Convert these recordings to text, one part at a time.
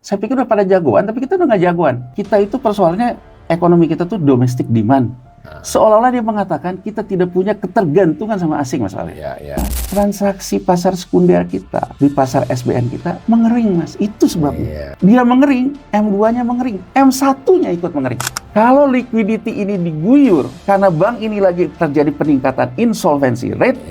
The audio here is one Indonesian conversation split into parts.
Saya pikir udah pada jagoan, tapi kita udah nggak jagoan. Kita itu persoalannya ekonomi kita tuh domestic demand. Seolah-olah dia mengatakan kita tidak punya ketergantungan sama asing masalahnya. Transaksi pasar sekunder kita di pasar SBN kita mengering, Mas. Itu sebabnya. Dia mengering, M2-nya mengering, M1-nya ikut mengering. Kalau liquidity ini diguyur karena bank ini lagi terjadi peningkatan insolvency rate,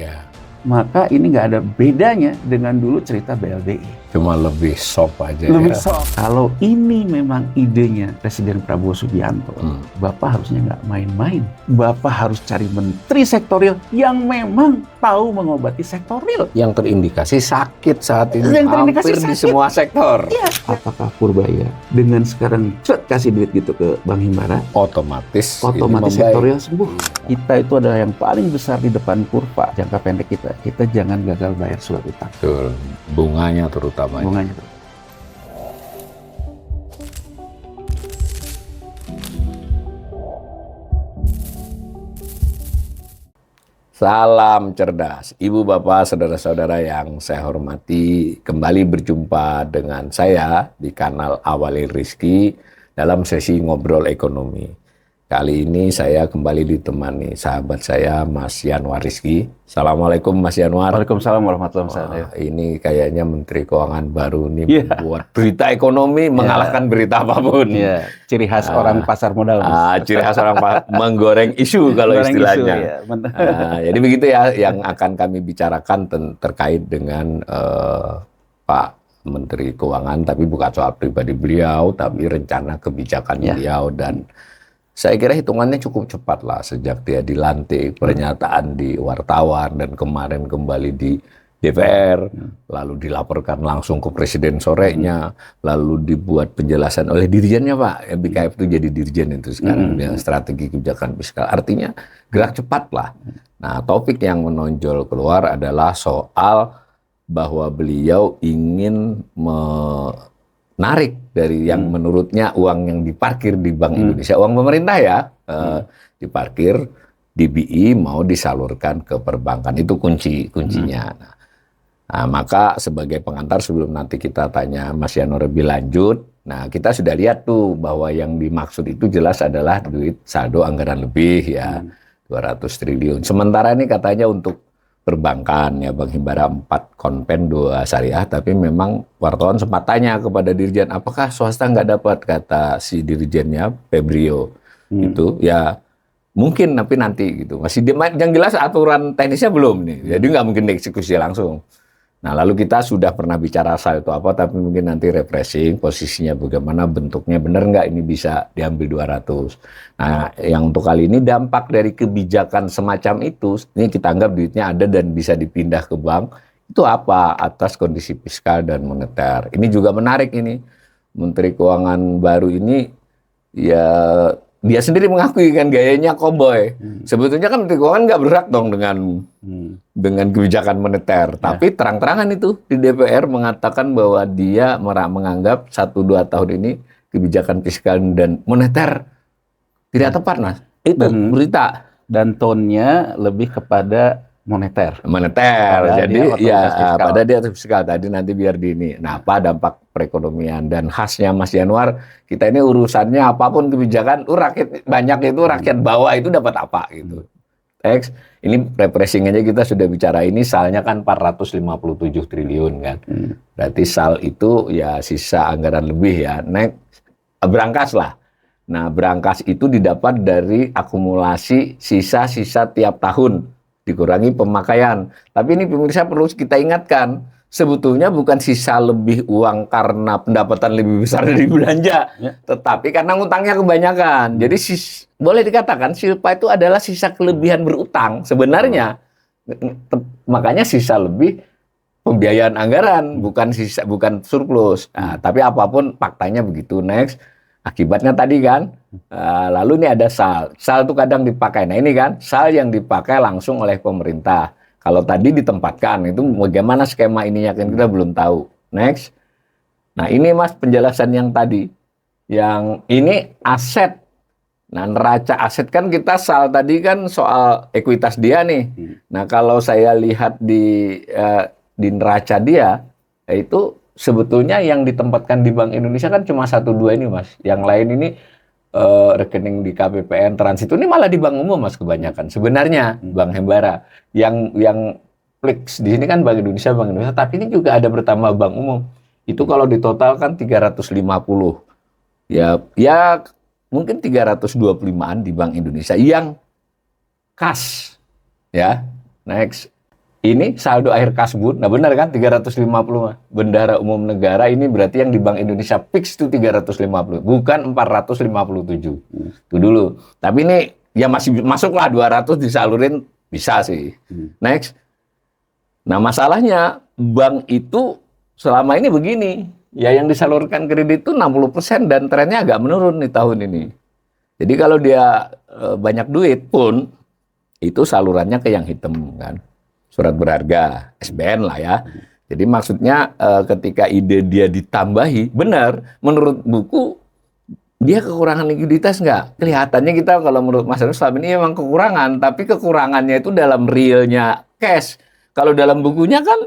maka ini nggak ada bedanya dengan dulu cerita BLBI. Cuma lebih soft aja. Lebih soft. Kalau ini memang idenya Presiden Prabowo Subianto, Bapak harusnya nggak main-main. Bapak harus cari menteri sektor real yang memang tahu mengobati sektor real. Yang terindikasi sakit saat ini hampir sakit di semua sektor. Iya. Apakah Purbaya dengan sekarang kasih duit gitu ke Bank Himbara, otomatis sektor real sembuh? Kita itu adalah yang paling besar di depan kurva jangka pendek kita. Kita jangan gagal bayar surat utang. Betul. Bunganya terutama. Bunganya. Salam cerdas, Ibu Bapak, saudara-saudara yang saya hormati. Kembali berjumpa dengan saya di kanal Awali Rizki dalam sesi ngobrol ekonomi. Kali ini saya kembali ditemani sahabat saya, Mas Yanwar Rizki. Assalamualaikum Mas Yanwar. Waalaikumsalam warahmatullahi wabarakatuh. Ini kayaknya Menteri Keuangan baru nih buat berita ekonomi mengalahkan berita apapun. Ciri khas orang pasar modal. Ciri khas orang menggoreng isu kalau istilahnya. Jadi begitu ya yang akan kami bicarakan terkait dengan Pak Menteri Keuangan, tapi bukan soal pribadi beliau, tapi rencana kebijakan beliau. Dan saya kira hitungannya cukup cepat lah sejak dia dilantik, pernyataan di wartawan dan kemarin kembali di DPR, lalu dilaporkan langsung ke Presiden sorenya, lalu dibuat penjelasan oleh dirjennya Pak, BKF itu jadi dirjen itu sekarang, dengan strategi kebijakan fiskal. Artinya gerak cepat lah. Nah, topik yang menonjol keluar adalah soal bahwa beliau ingin menarik dari yang menurutnya uang yang diparkir di Bank Indonesia, uang pemerintah ya, diparkir di BI mau disalurkan ke perbankan. Itu kuncinya. Nah, maka sebagai pengantar sebelum nanti kita tanya Mas Yanwar lebih lanjut, nah kita sudah lihat tuh bahwa yang dimaksud itu jelas adalah duit saldo anggaran lebih ya, 200 triliun. Sementara ini katanya untuk perbankan ya, Bank Himbara 4 konven 2 syariah, tapi memang wartawan sempat tanya kepada dirjen, apakah swasta nggak dapat, kata si dirjennya Febrio itu ya mungkin tapi nanti gitu, masih yang jelas aturan teknisnya belum nih, jadi nggak mungkin dieksekusi langsung. Nah lalu kita sudah pernah bicara asal itu apa, tapi mungkin nanti refreshing posisinya bagaimana, bentuknya benar nggak ini bisa diambil 200. Nah yang untuk kali ini dampak dari kebijakan semacam itu, ini kita anggap duitnya ada dan bisa dipindah ke bank, itu apa atas kondisi fiskal dan moneter. Ini juga menarik ini, Menteri Keuangan baru ini ya dia sendiri mengakui kan gayanya koboi. Sebetulnya kan Menteri Keuangan nggak berhak dong dengan kebijakan moneter. Tapi terang-terangan itu di DPR mengatakan bahwa dia menganggap 1-2 tahun ini kebijakan fiskal dan moneter tidak tepat, Mas. Itu berita. Dan tone-nya lebih kepada moneter. Jadi ya pada dia fiskal tadi nanti biar di ini. Nah, apa dampak perekonomian dan khasnya Mas Yanwar, kita ini urusannya apapun kebijakan, rakyat banyak itu rakyat bawah itu dapat apa gitu. Teks, ini refreshing aja kita sudah bicara ini salnya kan 457 triliun kan. Berarti sal itu ya sisa anggaran lebih ya. Berangkas lah. Nah, berangkas itu didapat dari akumulasi sisa-sisa tiap tahun dikurangi pemakaian. Tapi ini pemirsa perlu kita ingatkan, sebetulnya bukan sisa lebih uang karena pendapatan lebih besar dari belanja, tetapi karena ngutangnya kebanyakan. Jadi boleh dikatakan silpa itu adalah sisa kelebihan berutang sebenarnya. Makanya sisa lebih pembiayaan anggaran, bukan surplus. Nah, tapi apapun faktanya begitu. Next. Akibatnya tadi kan, lalu ini ada sal. Sal itu kadang dipakai. Nah ini kan, sal yang dipakai langsung oleh pemerintah. Kalau tadi ditempatkan, itu bagaimana skema ininya kan kita belum tahu. Next. Nah ini Mas penjelasan yang tadi. Yang ini aset. Nah neraca aset kan kita sal tadi kan soal ekuitas dia nih. Nah kalau saya lihat di neraca dia, itu sebetulnya yang ditempatkan di Bank Indonesia kan cuma 1-2 ini, Mas. Yang lain ini rekening di KPPN, Transit ini malah di bank umum, Mas, kebanyakan. Sebenarnya Bank Himbara yang Flix di sini kan Bank Indonesia, tapi ini juga ada bertambah bank umum. Itu kalau ditotalkan 350. Ya mungkin 325-an di Bank Indonesia yang kas. Ya. Next. Ini saldo akhir kas, Bu. Nah, benar kan 350. Bendahara umum negara ini berarti yang di Bank Indonesia fix itu 350, bukan 457. Itu dulu. Tapi ini ya masih masuklah 200 disalurin bisa sih. Next. Nah, masalahnya bank itu selama ini begini. Ya yang disalurkan kredit itu 60% dan trennya agak menurun nih tahun ini. Jadi kalau dia banyak duit pun itu salurannya ke yang hitam kan. Surat berharga, SBN lah ya. Jadi maksudnya ketika ide dia ditambahi, benar, menurut buku, dia kekurangan likuiditas nggak? Kelihatannya kita kalau menurut Mas Heru selama ini memang kekurangan, tapi kekurangannya itu dalam realnya cash. Kalau dalam bukunya kan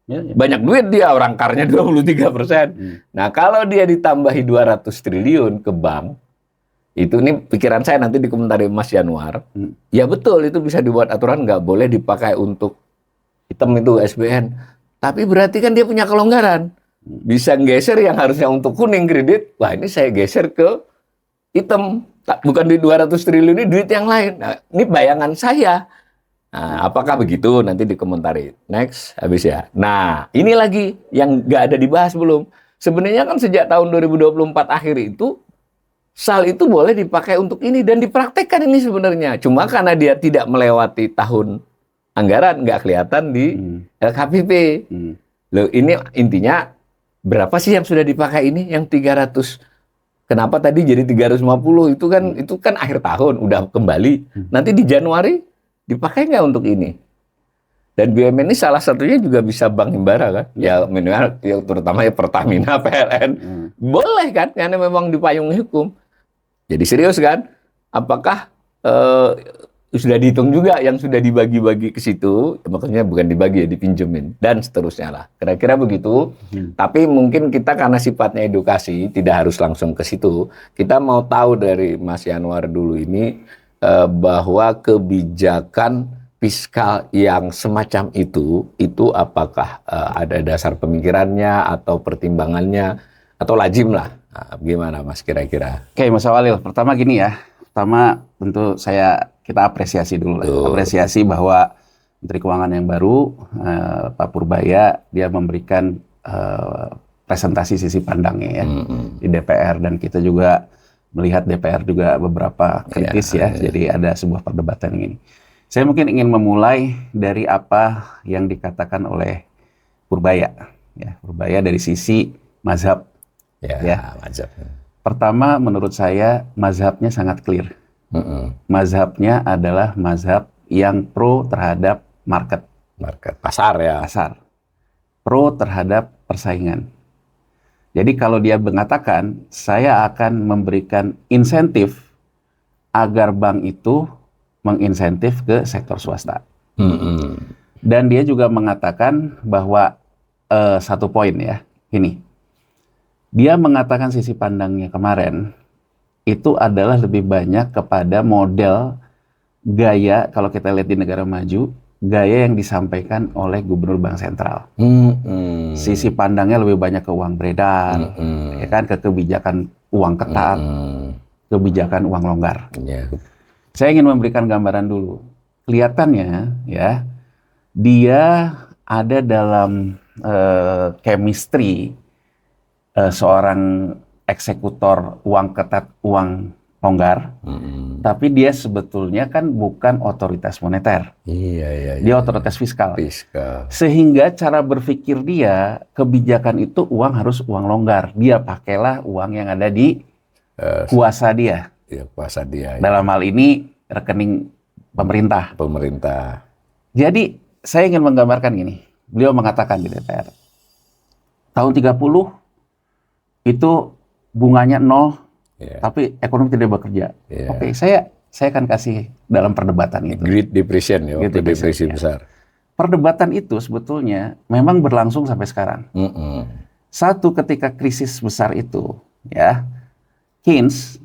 banyak duit dia, orang karnya 23%. Nah kalau dia ditambahi 200 triliun ke bank, itu nih pikiran saya nanti dikomentari Mas Yanuar. Ya betul, itu bisa dibuat aturan nggak boleh dipakai untuk hitam itu SBN. Tapi berarti kan dia punya kelonggaran. Bisa geser yang harusnya untuk kuning kredit. Wah ini saya geser ke hitam. Bukan di 200 triliun ini duit yang lain. Nah, ini bayangan saya. Nah, apakah begitu? Nanti dikomentari. Next, habis ya. Nah ini lagi yang nggak ada dibahas belum. Sebenarnya kan sejak tahun 2024 akhir itu SAL itu boleh dipakai untuk ini dan dipraktekkan ini sebenarnya. Cuma karena dia tidak melewati tahun anggaran, nggak kelihatan di LKPP. Loh, ini intinya berapa sih yang sudah dipakai ini? Yang 300. Kenapa tadi jadi 350? Itu kan akhir tahun, udah kembali. Nanti di Januari dipakai nggak untuk ini? Dan BUMN ini salah satunya juga bisa Bank Himbara kan? Ya minimal, ya, terutama ya Pertamina, PLN. Boleh kan? Karena memang dipayungi hukum. Jadi serius kan? Apakah sudah dihitung juga yang sudah dibagi-bagi ke situ? Ya, maksudnya bukan dibagi ya, dipinjemin dan seterusnya lah. Kira-kira begitu. Tapi mungkin kita karena sifatnya edukasi tidak harus langsung ke situ. Kita mau tahu dari Mas Yanuar dulu ini bahwa kebijakan fiskal yang semacam itu apakah ada dasar pemikirannya atau pertimbangannya atau lazim lah. Nah, gimana Mas kira-kira? Oke, Mas Awalil. Pertama gini ya. Pertama tentu kita apresiasi dulu lah. Apresiasi bahwa Menteri Keuangan yang baru, Pak Purbaya, dia memberikan presentasi sisi pandangnya ya di DPR. Dan kita juga melihat DPR juga beberapa kritis ya. Jadi ada sebuah perdebatan ini. Saya mungkin ingin memulai dari apa yang dikatakan oleh Purbaya. Ya, Purbaya dari sisi mazhab. Mazhab. Pertama, menurut saya mazhabnya sangat clear. Mazhabnya adalah mazhab yang pro terhadap market, pasar ya. Pasar. Pro terhadap persaingan. Jadi kalau dia mengatakan saya akan memberikan insentif agar bank itu menginsentif ke sektor swasta. Dan dia juga mengatakan bahwa satu poin ya, ini. Dia mengatakan sisi pandangnya kemarin itu adalah lebih banyak kepada model gaya, kalau kita lihat di negara maju, gaya yang disampaikan oleh Gubernur Bank Sentral. Sisi pandangnya lebih banyak ke uang beredar, ya kan, ke kebijakan uang ketat, kebijakan uang longgar. Saya ingin memberikan gambaran dulu. Kelihatannya ya, dia ada dalam chemistry seorang eksekutor uang ketat, uang longgar, tapi dia sebetulnya kan bukan otoritas moneter. Dia otoritas fiskal. Sehingga cara berpikir dia, kebijakan itu uang harus uang longgar. Dia pakailah uang yang ada di kuasa dia. Kuasa dia. Dalam hal ini rekening pemerintah. Jadi saya ingin menggambarkan gini. Beliau mengatakan di DPR, tahun 30 itu bunganya 0, tapi ekonomi tidak bekerja. Oke, saya akan kasih dalam perdebatan itu. Great Depression ya, waktu depresi besar. perdebatan itu sebetulnya memang berlangsung sampai sekarang. Satu, ketika krisis besar itu, ya, Keynes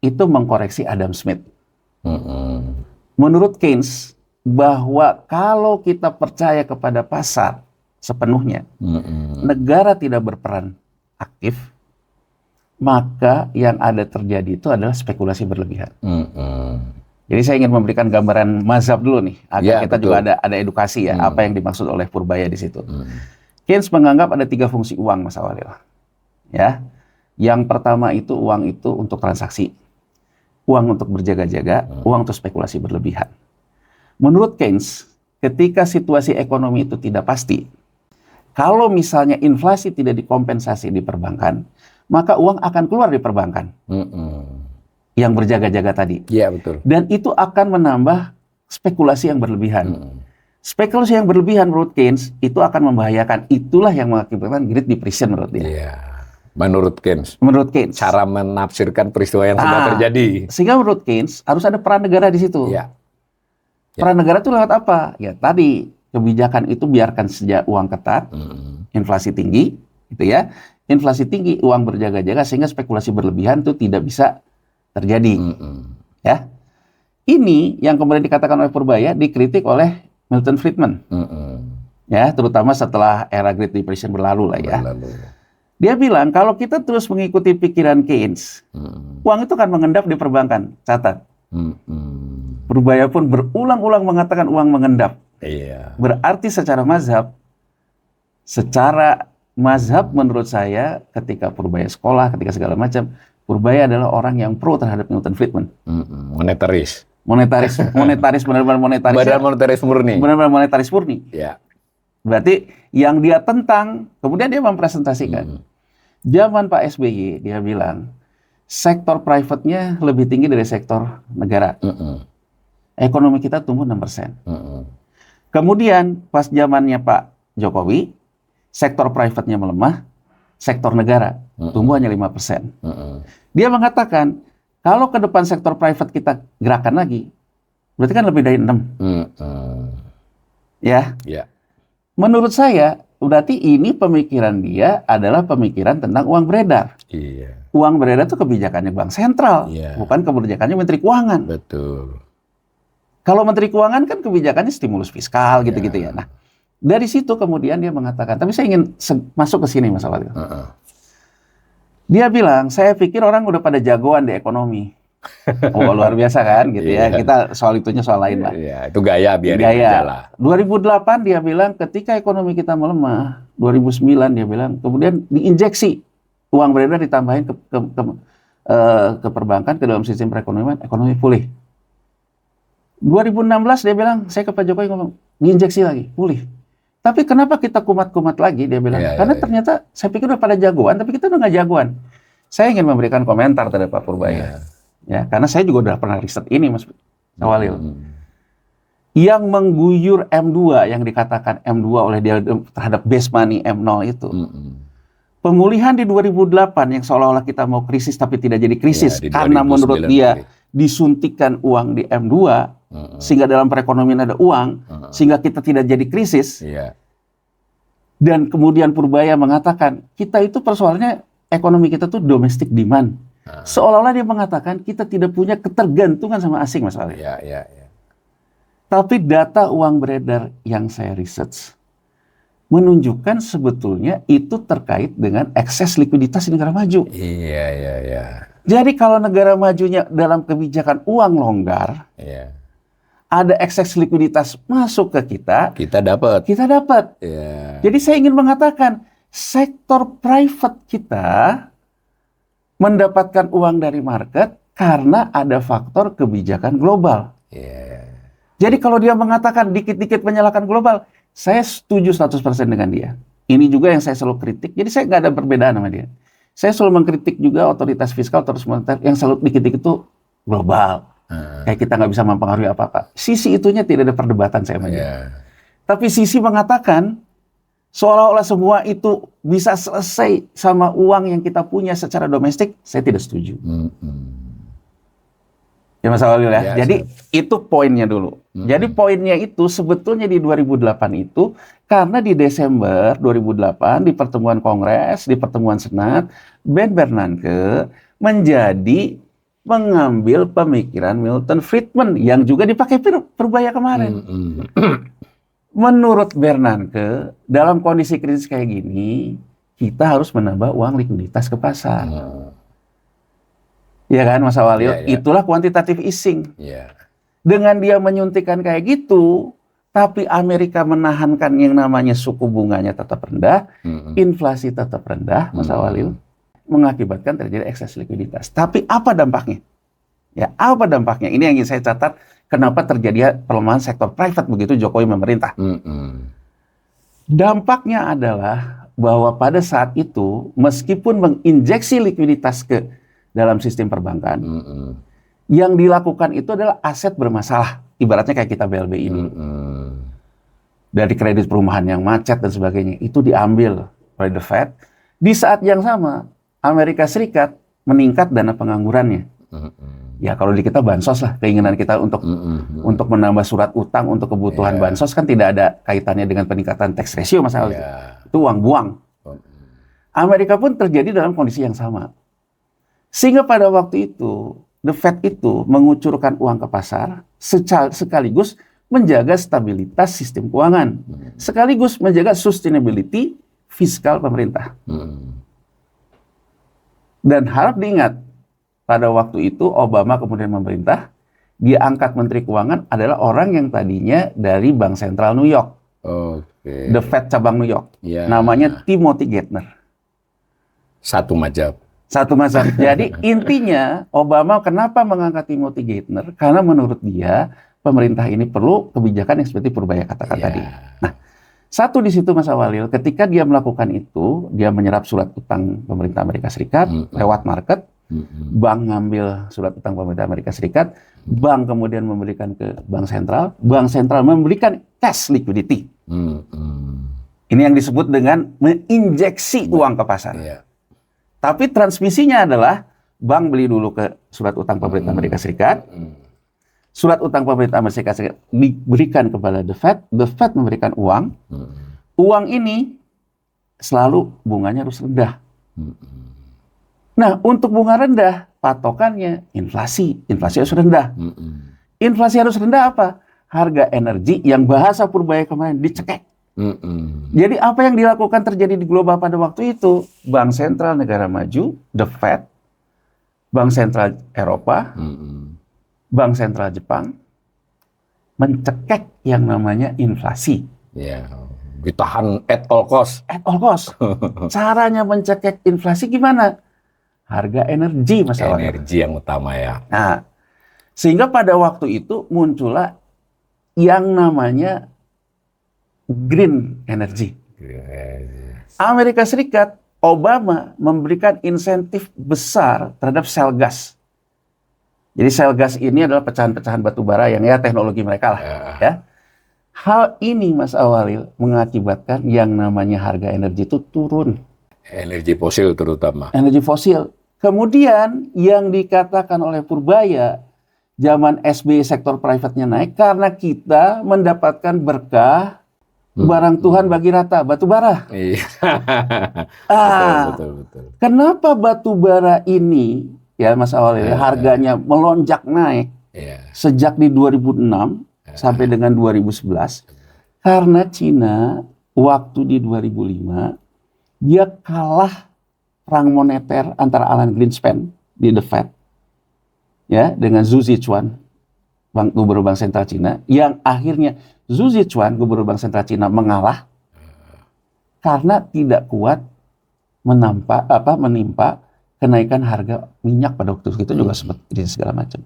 itu mengkoreksi Adam Smith. Menurut Keynes, bahwa kalau kita percaya kepada pasar sepenuhnya, negara tidak berperan aktif, maka yang ada terjadi itu adalah spekulasi berlebihan. Jadi saya ingin memberikan gambaran mazhab dulu nih, agar kita betul. Juga ada edukasi ya, apa yang dimaksud oleh Purbaya di situ. Keynes menganggap ada 3 fungsi uang, Mas Awalil. Ya, yang pertama itu uang itu untuk transaksi, uang untuk berjaga-jaga, uang untuk spekulasi berlebihan. Menurut Keynes, ketika situasi ekonomi itu tidak pasti, kalau misalnya inflasi tidak dikompensasi di perbankan, maka uang akan keluar di perbankan. Yang berjaga-jaga tadi. Iya, betul. Dan itu akan menambah spekulasi yang berlebihan. Spekulasi yang berlebihan menurut Keynes itu akan membahayakan. Itulah yang mengakibatkan Great Depression menurut dia. Iya. Menurut Keynes. Menurut Keynes. Cara menafsirkan peristiwa yang sedang terjadi. Sehingga menurut Keynes harus ada peran negara di situ. Iya. Peran negara itu lewat apa? Ya tadi kebijakan itu biarkan sejak uang ketat, inflasi tinggi, gitu ya. Inflasi tinggi, uang berjaga-jaga sehingga spekulasi berlebihan itu tidak bisa terjadi. Ya. Ini yang kemudian dikatakan oleh Purbaya dikritik oleh Milton Friedman. Ya, terutama setelah era Great Depression berlalu lah ya. Dia bilang kalau kita terus mengikuti pikiran Keynes, uang itu akan mengendap di perbankan. Catat. Purbaya pun berulang-ulang mengatakan uang mengendap. Iya. Berarti secara mazhab menurut saya ketika Purbaya sekolah, ketika segala macam, Purbaya adalah orang yang pro terhadap Milton Friedman. Monetaris, benar-benar monetaris. Benar monetaris murni. Benar-benar monetaris murni. Ya. Berarti yang dia tentang, kemudian dia mempresentasikan. Zaman Pak SBY, dia bilang, sektor private-nya lebih tinggi dari sektor negara. Ekonomi kita tumbuh 6%. Kemudian pas zamannya Pak Jokowi, sektor private-nya melemah, sektor negara tumbuh hanya 5%. Dia mengatakan, kalau ke depan sektor private kita gerakan lagi, berarti kan lebih dari 6. Ya. Menurut saya, berarti ini pemikiran dia adalah pemikiran tentang uang beredar. Iya. Uang beredar itu kebijakannya Bank Sentral, bukan kebijakannya Menteri Keuangan. Betul. Kalau Menteri Keuangan kan kebijakannya stimulus fiskal gitu-gitu ya. Nah, dari situ kemudian dia mengatakan, tapi saya ingin masuk ke sini Mas Awalil. Dia bilang, saya pikir orang udah pada jagoan di ekonomi. Oh, luar biasa kan gitu ya. Kita soal itunya soal lain lah. Iya, itu gaya biarin aja lah. 2008 dia bilang ketika ekonomi kita melemah, 2009 dia bilang, kemudian diinjeksi uang beredar ditambahin ke perbankan, ke dalam sistem perekonomian, ekonomi pulih. 2016 dia bilang, saya ke Pak Jokowi ngomong, diinjeksi lagi, pulih. Tapi kenapa kita kumat-kumat lagi, dia bilang. Karena ternyata saya pikir udah pada jagoan, tapi kita udah nggak jagoan. Saya ingin memberikan komentar terhadap Pak Purbaya. Ya, karena saya juga udah pernah riset ini, Mas Awalil. Yang mengguyur M2, yang dikatakan M2 oleh dia terhadap base money M0 itu. Pemulihan di 2008 yang seolah-olah kita mau krisis tapi tidak jadi krisis. Karena menurut dia disuntikan uang di M2, sehingga dalam perekonomian ada uang, sehingga kita tidak jadi krisis. Dan kemudian Purbaya mengatakan, kita itu persoalannya ekonomi kita tuh domestic demand. Seolah-olah dia mengatakan kita tidak punya ketergantungan sama asing, Mas Ali. Tapi data uang beredar yang saya research menunjukkan sebetulnya itu terkait dengan ekses likuiditas di negara maju. Jadi kalau negara majunya dalam kebijakan uang longgar, ada ekses likuiditas masuk ke kita dapat. Jadi saya ingin mengatakan sektor private kita mendapatkan uang dari market karena ada faktor kebijakan global. Jadi kalau dia mengatakan dikit-dikit menyalahkan global, saya setuju 100% dengan dia. Ini juga yang saya selalu kritik, jadi saya nggak ada perbedaan sama dia. Saya selalu mengkritik juga otoritas fiskal, otoritas moneter yang selalu dikit-dikit itu global. Kayak kita nggak bisa mempengaruhi apa-apa. Sisi itunya tidak ada perdebatan saya sama dia. Tapi sisi mengatakan, seolah-olah semua itu bisa selesai sama uang yang kita punya secara domestik, saya tidak setuju. Ya Mas Walil ya. Ya, jadi itu poinnya dulu. Jadi poinnya itu sebetulnya di 2008 itu karena di Desember 2008 di pertemuan Kongres, di pertemuan Senat, Ben Bernanke menjadi mengambil pemikiran Milton Friedman yang juga dipakai Purbaya kemarin. Menurut Bernanke, dalam kondisi krisis kayak gini, kita harus menambah uang likuiditas ke pasar. Ya kan, Mas Walil? Ya, ya. Itulah quantitative easing. Ya. Dengan dia menyuntikkan kayak gitu, tapi Amerika menahankan yang namanya suku bunganya tetap rendah, inflasi tetap rendah, Mas Walil, mengakibatkan terjadi ekses likuiditas. Tapi apa dampaknya? Ya, apa dampaknya? Ini yang ingin saya catat. Kenapa terjadi pelemahan sektor private begitu Jokowi memerintah? Dampaknya adalah bahwa pada saat itu, meskipun menginjeksi likuiditas ke dalam sistem perbankan, yang dilakukan itu adalah aset bermasalah. Ibaratnya kayak kita BLBI dulu. Dari kredit perumahan yang macet dan sebagainya, itu diambil oleh the Fed. Di saat yang sama, Amerika Serikat meningkat dana penganggurannya. Ya kalau di kita bansos lah, keinginan kita untuk menambah surat utang untuk kebutuhan bansos kan tidak ada kaitannya dengan peningkatan tax ratio masalah itu uang buang. Amerika pun terjadi dalam kondisi yang sama. Sehingga pada waktu itu The Fed itu mengucurkan uang ke pasar sekaligus menjaga stabilitas sistem keuangan, sekaligus menjaga sustainability fiskal pemerintah. Dan harap diingat, pada waktu itu Obama kemudian memerintah, dia angkat Menteri Keuangan adalah orang yang tadinya dari Bank Sentral New York, The Fed cabang New York, namanya Timothy Geithner. Satu mazhab. Jadi intinya Obama kenapa mengangkat Timothy Geithner? Karena menurut dia pemerintah ini perlu kebijakan yang seperti Purbaya katakan tadi. Nah, satu di situ Mas Walil, ketika dia melakukan itu, dia menyerap surat utang pemerintah Amerika Serikat lewat market, bank ngambil surat utang pemerintah Amerika Serikat, bank kemudian memberikan ke bank sentral memberikan cash liquidity. Ini yang disebut dengan menginjeksi uang ke pasar. Tapi transmisinya adalah bank beli dulu ke surat utang pemerintah Amerika Serikat, surat utang pemerintah Amerika Serikat diberikan kepada The Fed memberikan uang. Uang ini selalu bunganya harus rendah. Nah, untuk bunga rendah, patokannya inflasi harus rendah. Inflasi harus rendah apa? Harga energi yang bahasa Purbaya kemarin dicekek. Jadi apa yang dilakukan terjadi di global pada waktu itu? Bank sentral negara maju, The Fed, Bank sentral Eropa, Bank sentral Jepang, mencekek yang namanya inflasi. Ya, ditahan at all cost. At all cost. Caranya mencekek inflasi gimana? Harga energi masalahnya. Energi yang utama ya. Nah, sehingga pada waktu itu muncullah yang namanya green energy. Amerika Serikat, Obama memberikan insentif besar terhadap shale gas. Jadi shale gas ini adalah pecahan-pecahan batu bara yang ya teknologi mereka lah. Ya. Hal ini Mas Walil mengakibatkan yang namanya harga energi itu turun. Energi fosil terutama. Energi fosil. Kemudian yang dikatakan oleh Purbaya, zaman SBY sektor private-nya naik karena kita mendapatkan berkah barang Tuhan bagi rata, batu bara. Iya. Betul. Kenapa batu bara ini, ya Mas Walil, harganya melonjak naik sejak di 2006 sampai dengan 2011? Karena Cina waktu di 2005 dia kalah perang moneter antara Alan Greenspan di The Fed, ya, dengan Zhu Zichuan, gubernur Bank Sentral Cina, yang akhirnya Zhu Zichuan, gubernur Bank Sentral Cina, mengalah karena tidak kuat menimpa kenaikan harga minyak pada waktu itu juga sempat krisis segala macam.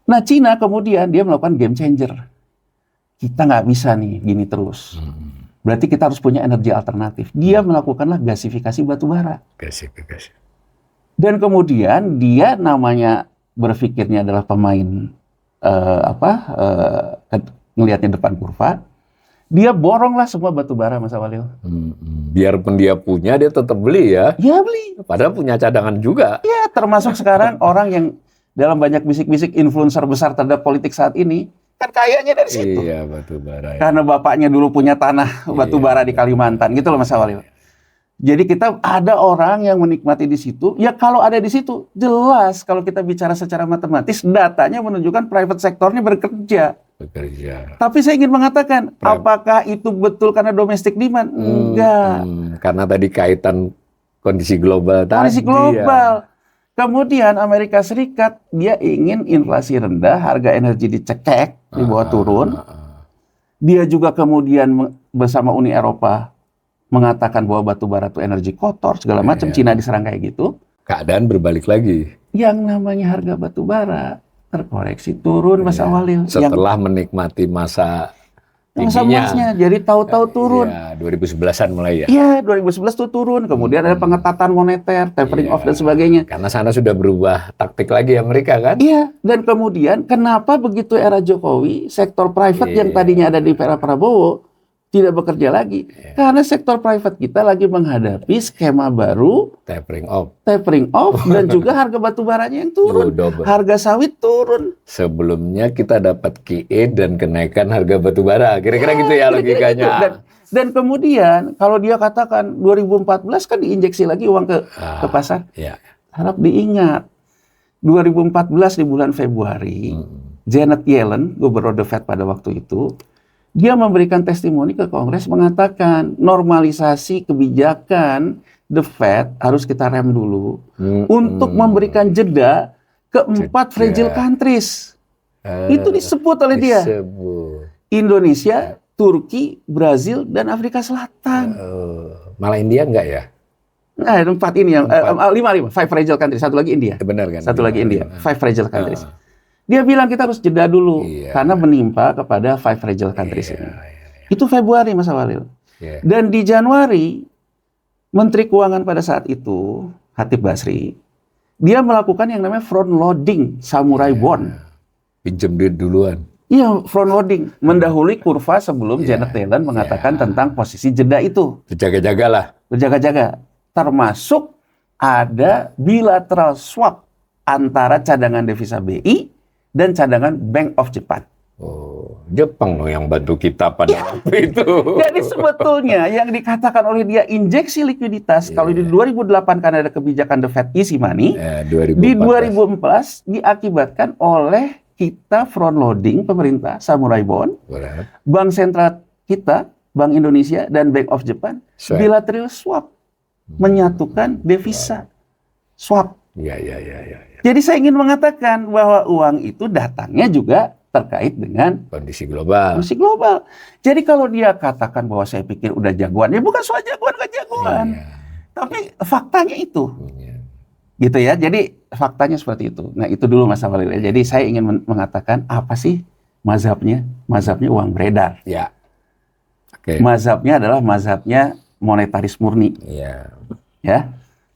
Nah, Cina kemudian dia melakukan game changer. Kita nggak bisa nih gini terus. Berarti kita harus punya energi alternatif. Dia melakukanlah gasifikasi batu bara. Gasifikasi. Dan kemudian dia namanya berpikirnya adalah pemain ngelihatnya depan kurva. Dia boronglah semua batu bara Mas Walil. Biarpun dia punya, dia tetap beli ya. Ya beli. Padahal punya cadangan juga. Ya, termasuk sekarang orang yang dalam banyak bisik-bisik influencer besar terhadap politik saat ini, kan kayaknya dari situ. Iya, batu bara. Karena bapaknya dulu punya tanah batu bara di Kalimantan, gitu loh Mas Awalil. Jadi kita ada orang yang menikmati di situ. Ya kalau ada di situ, jelas kalau kita bicara secara matematis, datanya menunjukkan private sektornya bekerja. Tapi saya ingin mengatakan, apakah itu betul karena domestic demand? Enggak. Karena tadi kaitan kondisi global tadi. Kondisi global. Kemudian Amerika Serikat, dia ingin inflasi rendah, harga energi dicekek, dibawa turun. Dia juga kemudian bersama Uni Eropa mengatakan bahwa batu bara itu energi kotor, segala macam. Cina diserang kayak gitu. Keadaan berbalik lagi. Yang namanya harga batu bara terkoreksi turun, Mas Awalil. Setelah menikmati masa emasnya, jadi tahu-tahu turun. Ya, 2011-an mulai ya. Iya, 2011 tuh turun. Kemudian ada pengetatan moneter, tapering off dan sebagainya. Karena sana sudah berubah taktik lagi Amerika kan? Iya, dan kemudian kenapa begitu era Jokowi, sektor private yang tadinya ada di era Prabowo tidak bekerja lagi? Karena sektor private kita lagi menghadapi skema baru, tapering off, dan juga harga batu baranya yang turun, harga sawit turun. Sebelumnya kita dapat QE dan kenaikan harga batu bara, kira-kira gitu ya logikanya. Gitu. Dan kemudian kalau dia katakan 2014 kan diinjeksi lagi uang ke pasar, harap diingat 2014 di bulan Februari, Janet Yellen, gubernur The Fed pada waktu itu, dia memberikan testimoni ke Kongres mengatakan normalisasi kebijakan The Fed harus kita rem dulu untuk memberikan jeda ke 4 fragile countries. Itu disebut oleh dia. Indonesia, Turki, Brazil, dan Afrika Selatan. Malah India enggak ya? Nah, 4 ini yang 5 fragile countries. Satu lagi India. Benar kan? Satu lagi India. 5 fragile countries. Dia bilang kita harus jeda dulu karena menimpa kepada 5 fragile countries ini. Itu Februari, Mas Awalil. Dan di Januari, Menteri Keuangan pada saat itu, Khatib Basri, dia melakukan yang namanya front loading samurai bond. Pinjam duit duluan. Iya, front loading, mendahului kurva sebelum Janet Yellen mengatakan tentang posisi jeda itu. Berjaga-jaga lah. Berjaga-jaga. Termasuk ada bilateral swap antara cadangan devisa BI dan cadangan Bank of Japan. Oh, Jepang loh yang bantu kita pada waktu itu. Jadi sebetulnya yang dikatakan oleh dia injeksi likuiditas, kalau di 2008 karena ada kebijakan The Fed easy money, di 2014 diakibatkan oleh kita front loading pemerintah, samurai bond, bank sentral kita, Bank Indonesia dan Bank of Japan, bilateral swap, menyatukan devisa, swap. Ya. Jadi saya ingin mengatakan bahwa uang itu datangnya juga terkait dengan kondisi global. Jadi kalau dia katakan bahwa saya pikir udah jagoan, ya bukan soal jagoan gak jagoan, tapi faktanya itu, gitu ya. Jadi faktanya seperti itu. Nah itu dulu Mas Awalil. Jadi saya ingin mengatakan apa sih mazhabnya? Mazhabnya uang beredar. Ya. Mazhabnya adalah mazhabnya monetaris murni. Ya.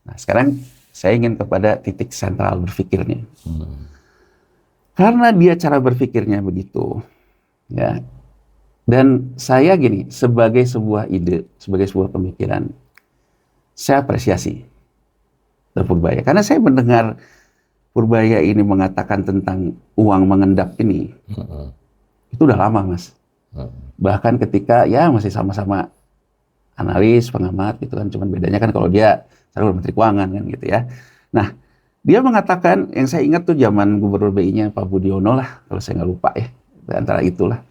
Nah sekarang saya ingin kepada titik sentral berpikirnya. Karena dia cara berpikirnya begitu, ya. Dan saya gini, sebagai sebuah ide, sebagai sebuah pemikiran, saya apresiasi Purbaya. Karena saya mendengar Purbaya ini mengatakan tentang uang mengendap ini, itu udah lama, Mas. Bahkan ketika ya masih sama-sama analis, pengamat gitu kan, cuman bedanya kan kalau dia sekarang Menteri Keuangan kan gitu ya. Nah, dia mengatakan, yang saya ingat tuh zaman Gubernur BI-nya Pak Budiono lah, kalau saya nggak lupa ya, antara itulah.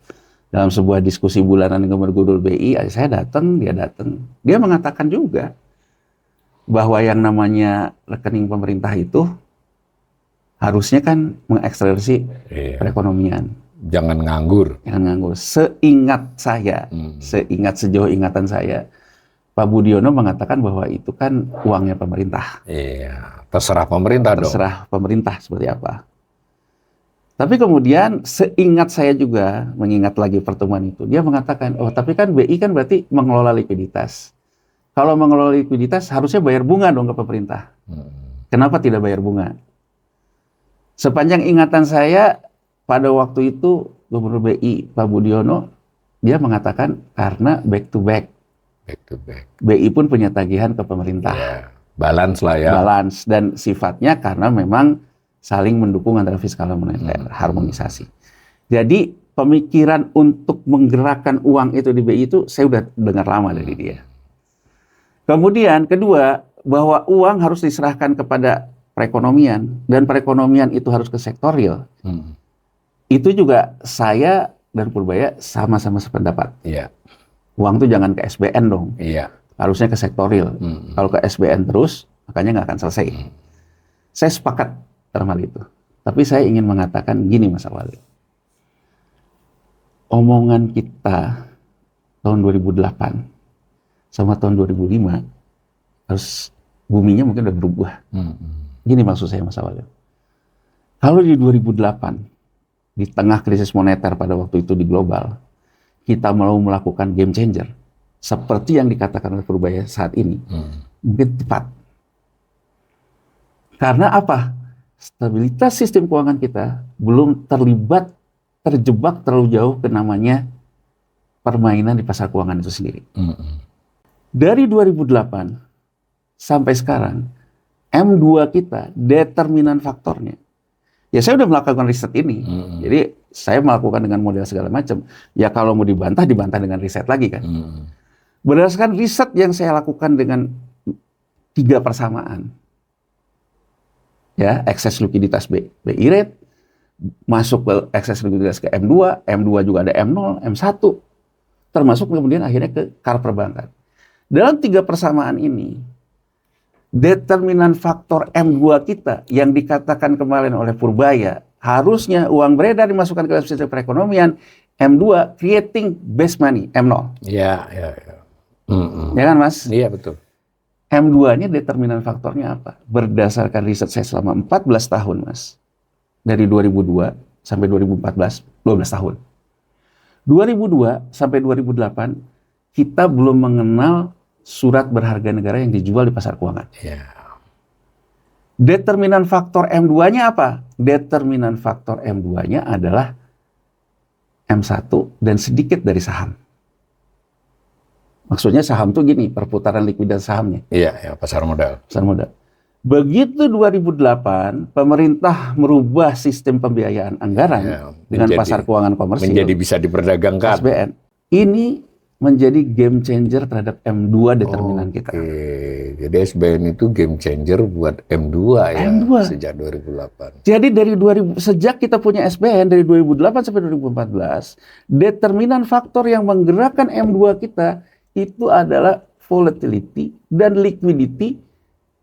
Dalam sebuah diskusi bulanan dengan Gubernur BI, saya datang, dia datang. Dia mengatakan juga bahwa yang namanya rekening pemerintah itu harusnya kan mengakselerasi perekonomian. Jangan nganggur. Jangan nganggur. Seingat saya, sejauh ingatan saya, Pak Budiono mengatakan bahwa itu kan uangnya pemerintah. Iya, terserah pemerintah dong. Terserah pemerintah seperti apa. Tapi kemudian seingat saya juga, mengingat lagi pertemuan itu, dia mengatakan, oh tapi kan BI kan berarti mengelola likuiditas. Kalau mengelola likuiditas harusnya bayar bunga dong ke pemerintah. Kenapa tidak bayar bunga? Sepanjang ingatan saya, pada waktu itu Gubernur BI Pak Budiono, dia mengatakan karena back to back. BI pun punya tagihan ke pemerintah. Balance lah ya. Balance, dan sifatnya karena memang saling mendukung antara fiskal dan moneter, harmonisasi. Jadi pemikiran untuk menggerakkan uang itu di BI itu saya udah dengar lama dari dia. Kemudian kedua, bahwa uang harus diserahkan kepada perekonomian dan perekonomian itu harus ke sektorial. Itu juga saya dan Purbaya sama-sama sependapat. Iya. Uang itu jangan ke SBN dong. Iya. Harusnya ke sektorial. Kalau ke SBN terus, makanya nggak akan selesai. Saya sepakat dalam hal itu. Tapi saya ingin mengatakan gini, Mas Awali. Omongan kita tahun 2008 sama tahun 2005 harus buminya mungkin udah berubah. Gini maksud saya, Mas Awali. Kalau di 2008 di tengah krisis moneter pada waktu itu di global, kita mau melakukan game changer seperti yang dikatakan oleh Purbaya saat ini, mungkin tepat. Karena apa? Stabilitas sistem keuangan kita belum terjebak terlalu jauh ke namanya permainan di pasar keuangan itu sendiri. Dari 2008 sampai sekarang, M2 kita, determinan faktornya. Ya saya udah melakukan riset ini, jadi saya melakukan dengan model segala macam. Ya kalau mau dibantah dengan riset lagi kan. Berdasarkan riset yang saya lakukan dengan 3 persamaan, ya ekses likuiditas BI rate, masuk ke ekses likuiditas ke M2, M2 juga ada M0, M1, termasuk kemudian akhirnya ke KAR perbankan. Dalam 3 persamaan ini, determinan faktor M2 kita yang dikatakan kemarin oleh Purbaya, harusnya uang beredar dimasukkan ke dalam sistem perekonomian, M2 creating base money, M0. Iya. Ya kan, Mas? Iya, betul. M2-nya determinan faktornya apa? Berdasarkan riset saya selama 14 tahun, Mas. Dari 2002 sampai 2014, 12 tahun. 2002 sampai 2008, kita belum mengenal surat berharga negara yang dijual di pasar keuangan. Ya. Determinan faktor M2-nya apa? Determinan faktor M2-nya adalah M1 dan sedikit dari saham. Maksudnya saham tuh gini, perputaran likuiditas sahamnya. Iya, ya, pasar modal. Pasar modal. Begitu 2008, pemerintah merubah sistem pembiayaan anggaran dengan pasar keuangan komersil. Menjadi bisa diperdagangkan. SBN. Ini menjadi game changer terhadap M2 determinan kita. Jadi SBN itu game changer buat M2 ya, sejak 2008. Jadi sejak kita punya SBN dari 2008 sampai 2014, determinan faktor yang menggerakkan M2 kita itu adalah volatility dan liquidity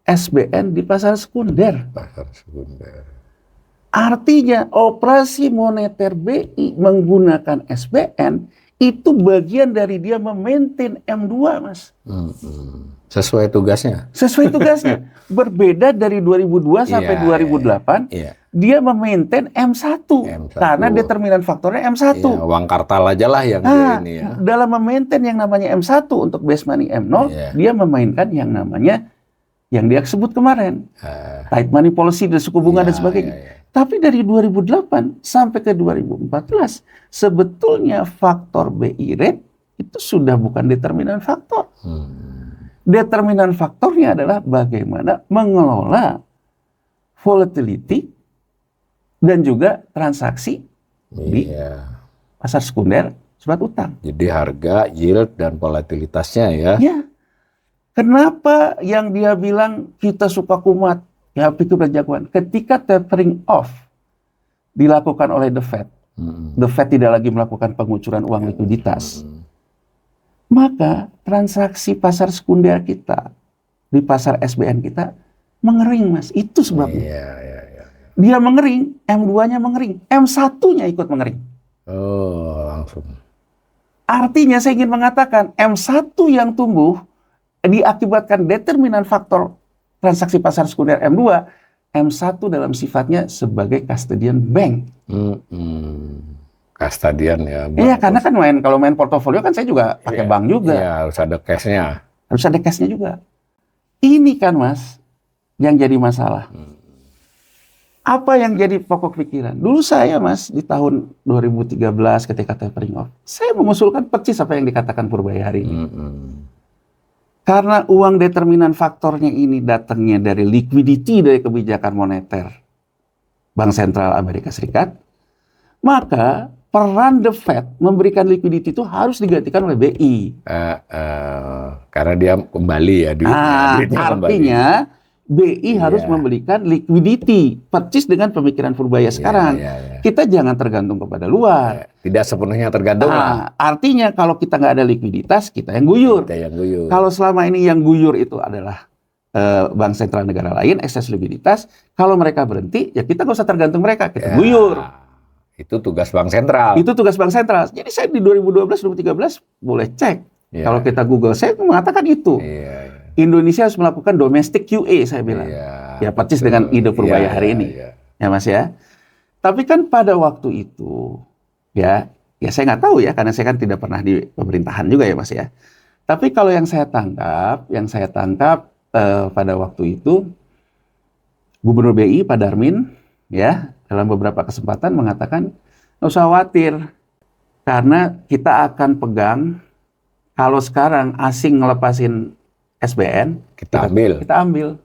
SBN di pasar sekunder. Pasar sekunder. Artinya operasi moneter BI menggunakan SBN itu bagian dari dia memaintain M2, Mas. Sesuai tugasnya. Sesuai tugasnya. Berbeda dari 2002 sampai 2008, dia memaintain M1. Karena determinan faktornya M1. Iya, uang kartal aja lah yang ini ya. Dalam memaintain yang namanya M1 untuk base money M0, dia memainkan yang namanya yang dia sebut kemarin. Tight money policy dan suku bunga dan sebagainya. Tapi dari 2008 sampai ke 2014, sebetulnya faktor BI rate itu sudah bukan determinan faktor. Determinan faktornya adalah bagaimana mengelola volatility dan juga transaksi di pasar sekunder surat utang. Jadi harga, yield, dan volatilitasnya ya. Ya. Kenapa yang dia bilang kita suka kumat? Ya, pikir jagoan. Ketika tapering off dilakukan oleh The Fed, The Fed tidak lagi melakukan pengucuran uang likuiditas, maka transaksi pasar sekunder kita di pasar SBN kita mengering, Mas. Itu sebabnya. Dia mengering, M2-nya mengering, M1-nya ikut mengering. Oh, langsung. Artinya saya ingin mengatakan M1 yang tumbuh diakibatkan determinan faktor transaksi pasar sekunder M2, M1 dalam sifatnya sebagai custodian bank. Custodian ya. Iya, karena kan kalau main portofolio kan saya juga pakai bank juga. Iya, harus ada cash-nya. Harus ada cash-nya juga. Ini kan, Mas, yang jadi masalah. Apa yang jadi pokok pikiran? Dulu saya, Mas, di tahun 2013 ketika tapering off, saya mengusulkan persis apa yang dikatakan Purbaya hari ini. Karena uang determinan faktornya ini datangnya dari liquidity dari kebijakan moneter. Bank Sentral Amerika Serikat, maka peran The Fed memberikan liquidity itu harus digantikan oleh BI. Karena dia kembali ya duitnya artinya BI harus memberikan liquidity, percis dengan pemikiran Purbaya sekarang. Kita jangan tergantung kepada luar. Tidak sepenuhnya tergantung lah. Artinya kalau kita nggak ada likuiditas, kita yang guyur. Kalau selama ini yang guyur itu adalah bank sentral negara lain, ekses likuiditas, kalau mereka berhenti, ya kita nggak usah tergantung mereka, kita guyur. Itu tugas bank sentral. Itu tugas bank sentral. Jadi saya di 2012-2013 boleh cek. Kalau kita Google, saya mengatakan itu. Indonesia harus melakukan domestic QA, saya bilang. Ya persis dengan ide Purbaya hari ini. Ya Mas ya. Tapi kan pada waktu itu, ya saya nggak tahu ya, karena saya kan tidak pernah di pemerintahan juga ya Mas ya. Tapi kalau yang saya tangkap pada waktu itu, Gubernur BI Pak Darmin, ya, dalam beberapa kesempatan mengatakan, nggak usah khawatir, karena kita akan pegang, kalau sekarang asing ngelepasin SBN, kita ambil.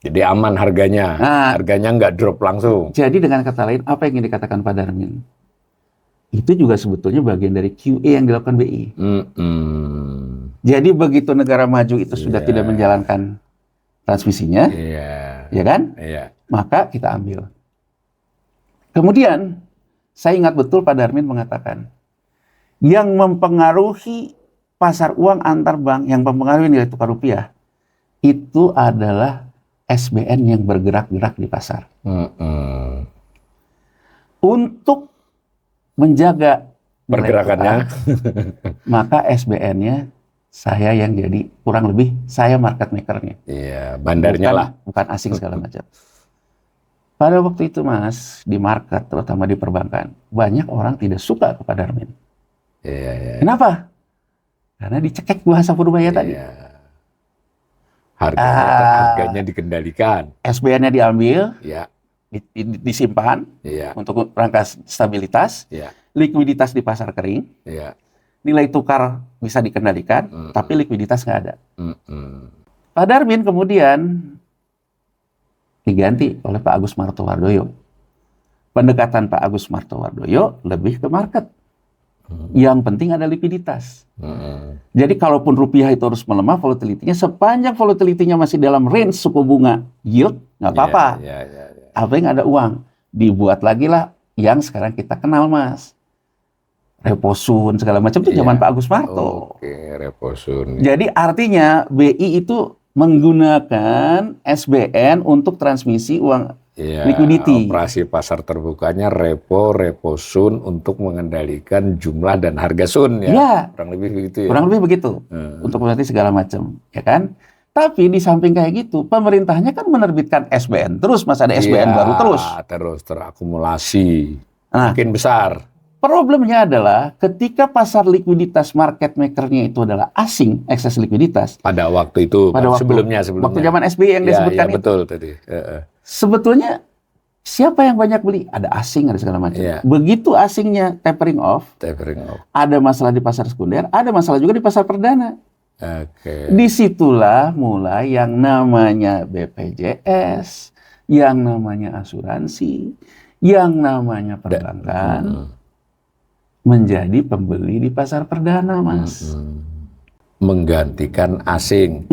Jadi aman harganya, harganya nggak drop langsung. Jadi dengan kata lain, apa yang dikatakan Pak Darmin? Itu juga sebetulnya bagian dari QA yang dilakukan BI. Jadi begitu negara maju itu sudah tidak menjalankan transmisinya, ya kan? Maka kita ambil. Kemudian, saya ingat betul Pak Darmin mengatakan, yang mempengaruhi pasar uang antar bank, yang mempengaruhi nilai tukar rupiah, itu adalah SBN yang bergerak-gerak di pasar. Untuk menjaga pergerakannya, maka SBN-nya saya yang jadi kurang lebih, saya market maker-nya. Iya, bandarnya bukan asing segala macam. Pada waktu itu Mas, di market, terutama di perbankan, banyak orang tidak suka kepada Darmin. Kenapa? Karena dicekek bahasa Purbaya tadi. Harganya dikendalikan. SBN-nya diambil, disimpan untuk rangka stabilitas, likuiditas di pasar kering, nilai tukar bisa dikendalikan, tapi likuiditas nggak ada. Pak Darmin kemudian diganti oleh Pak Agus Martowardoyo. Pendekatan Pak Agus Martowardoyo lebih ke market. Yang penting ada likuiditas. Jadi kalaupun rupiah itu harus melemah volatility-nya, sepanjang volatility-nya masih dalam range suku bunga yield, nggak apa-apa. Apa yang ada uang, dibuat lagi lah yang sekarang kita kenal Mas. Reposun segala macam itu zaman Pak Agus Marto. Reposun. Jadi artinya BI itu menggunakan SBN untuk transmisi uang liquidity. Operasi pasar terbukanya reposun untuk mengendalikan jumlah dan harga sun ya. Kurang lebih begitu ya. Kurang lebih begitu. Untuk mengerti segala macam, ya kan? Tapi di samping kayak gitu, pemerintahnya kan menerbitkan SBN terus, Mas, ada SBN baru terus. Terus terakumulasi. Makin besar. Problemnya adalah ketika pasar likuiditas market maker-nya itu adalah asing, ekses likuiditas. Pada waktu itu, sebelumnya. Waktu zaman SBY yang disebutkan itu. Betul tadi. Sebetulnya siapa yang banyak beli? Ada asing, ada segala macam. Begitu asingnya tapering off, ada masalah di pasar sekunder, ada masalah juga di pasar perdana. Disitulah mulai yang namanya BPJS, yang namanya asuransi, yang namanya perbankan menjadi pembeli di pasar perdana, Mas. Menggantikan asing.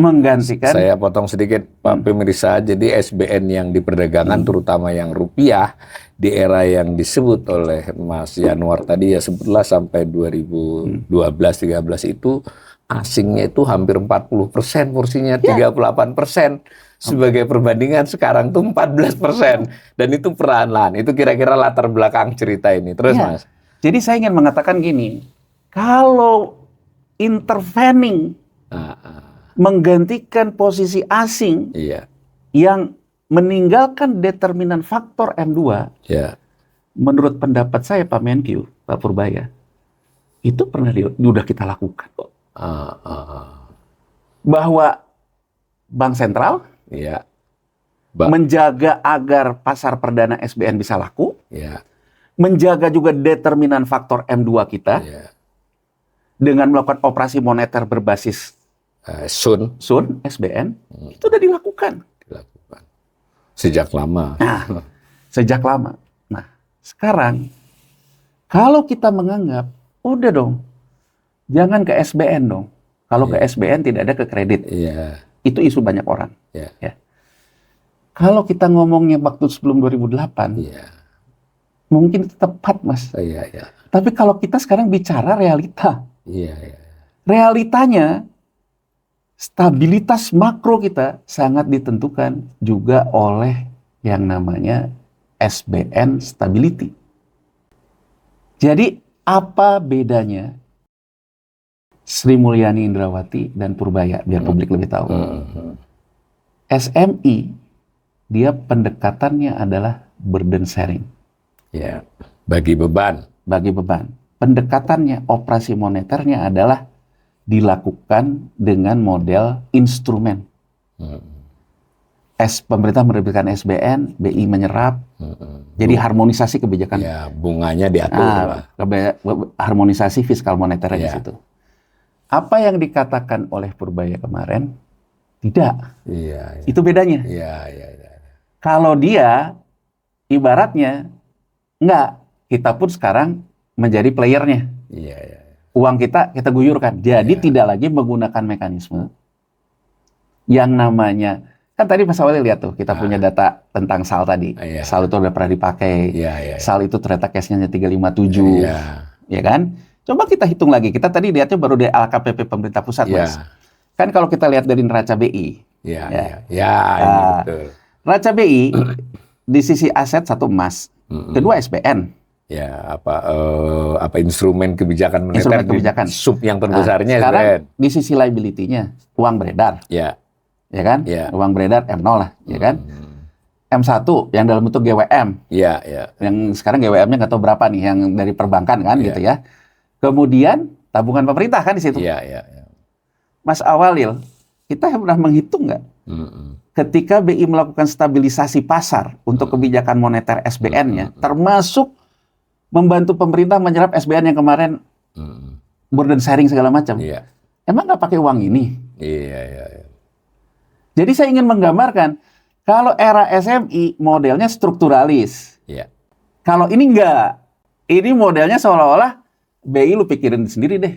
Saya potong sedikit, Pak pemirsa. Jadi SBN yang diperdagangkan, terutama yang rupiah, di era yang disebut oleh Mas Yanuar tadi, ya sebutlah sampai 2012-13 itu, asingnya itu hampir 40% porsinya, 38%. Sebagai perbandingan sekarang tuh 14%. Dan itu perlahan-lahan. Itu kira-kira latar belakang cerita ini. Terus Mas. Jadi saya ingin mengatakan gini, kalau intervening menggantikan posisi asing yang meninggalkan determinan faktor M2, menurut pendapat saya Pak Menkyu, Pak Purbaya, itu pernah sudah kita lakukan kok. Bahwa Bank Sentral menjaga agar pasar perdana SBN bisa laku, menjaga juga determinan faktor M2 kita dengan melakukan operasi moneter berbasis Sun SBN, itu sudah dilakukan. Sejak lama. Nah, sejak lama. Nah, sekarang kalau kita menganggap, udah dong, jangan ke SBN dong. Kalau ke SBN tidak ada ke kredit. Itu isu banyak orang. Ya. Kalau kita ngomongnya waktu sebelum 2008, mungkin tepat, Mas. Tapi kalau kita sekarang bicara realita, realitanya stabilitas makro kita sangat ditentukan juga oleh yang namanya SBN stability. Jadi apa bedanya Sri Mulyani Indrawati dan Purbaya, biar publik lebih tahu. SMI, dia pendekatannya adalah burden sharing. Bagi beban. Bagi beban. Pendekatannya, operasi moneternya adalah dilakukan dengan model instrumen. Pemerintah menerbitkan SBN, BI menyerap, jadi harmonisasi kebijakan. Bunganya diatur. Harmonisasi fiskal moneter di situ. Apa yang dikatakan oleh Purbaya kemarin, tidak. Itu bedanya. Kalau dia, ibaratnya, enggak, kita pun sekarang menjadi playernya. Uang kita guyurkan. Jadi tidak lagi menggunakan mekanisme yang namanya, kan tadi Mas Awali lihat tuh, kita punya data tentang SAL tadi. SAL itu udah pernah dipakai. SAL itu ternyata cashnya 357. Ya kan? Coba kita hitung lagi. Kita tadi lihatnya baru dari LKPP pemerintah pusat, Mas. Kan kalau kita lihat dari neraca BI. Betul. Neraca BI di sisi aset satu emas, kedua SBN. Instrumen kebijakan moneter, sub yang terbesarnya sekarang SBN. Di sisi liability-nya uang beredar. Ya kan? Uang beredar M0 lah, ya kan? M1 yang dalam bentuk GWM. Yang sekarang GWM-nya nggak tahu berapa nih yang dari perbankan kan gitu ya. Kemudian tabungan pemerintah kan di situ. Mas Awalil, kita pernah menghitung nggak? Ketika BI melakukan stabilisasi pasar untuk kebijakan moneter SBN-nya, termasuk membantu pemerintah menyerap SBN yang kemarin burden sharing segala macam. Emang nggak pakai uang ini? Jadi saya ingin menggambarkan, kalau era SMI modelnya strukturalis. Kalau ini enggak. Ini modelnya seolah-olah BI lu pikirin sendiri deh.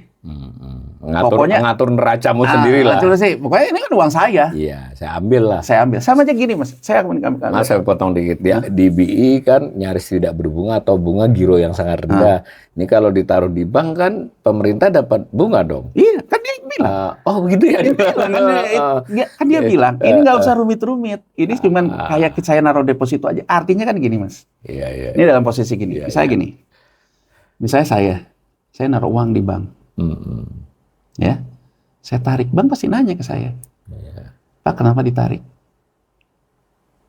Ngatur neracamu sendiri lah. Pokoknya ini kan uang saya. Saya ambil lah. Sama aja gini, Mas. Saya potong dikit. Di BI kan nyaris tidak berbunga atau bunga giro yang sangat rendah. Ini kalau ditaruh di bank kan pemerintah dapat bunga dong. Iya, kan dia bilang. Begitu ya. Kan dia bilang, ini nggak usah rumit-rumit. Ini cuman kayak saya naruh deposito aja. Artinya kan gini, Mas. Ini dalam posisi gini. Misalnya gini. Misalnya saya naruh uang di bank. Ya, saya tarik, bank pasti nanya ke saya, Pak, kenapa ditarik?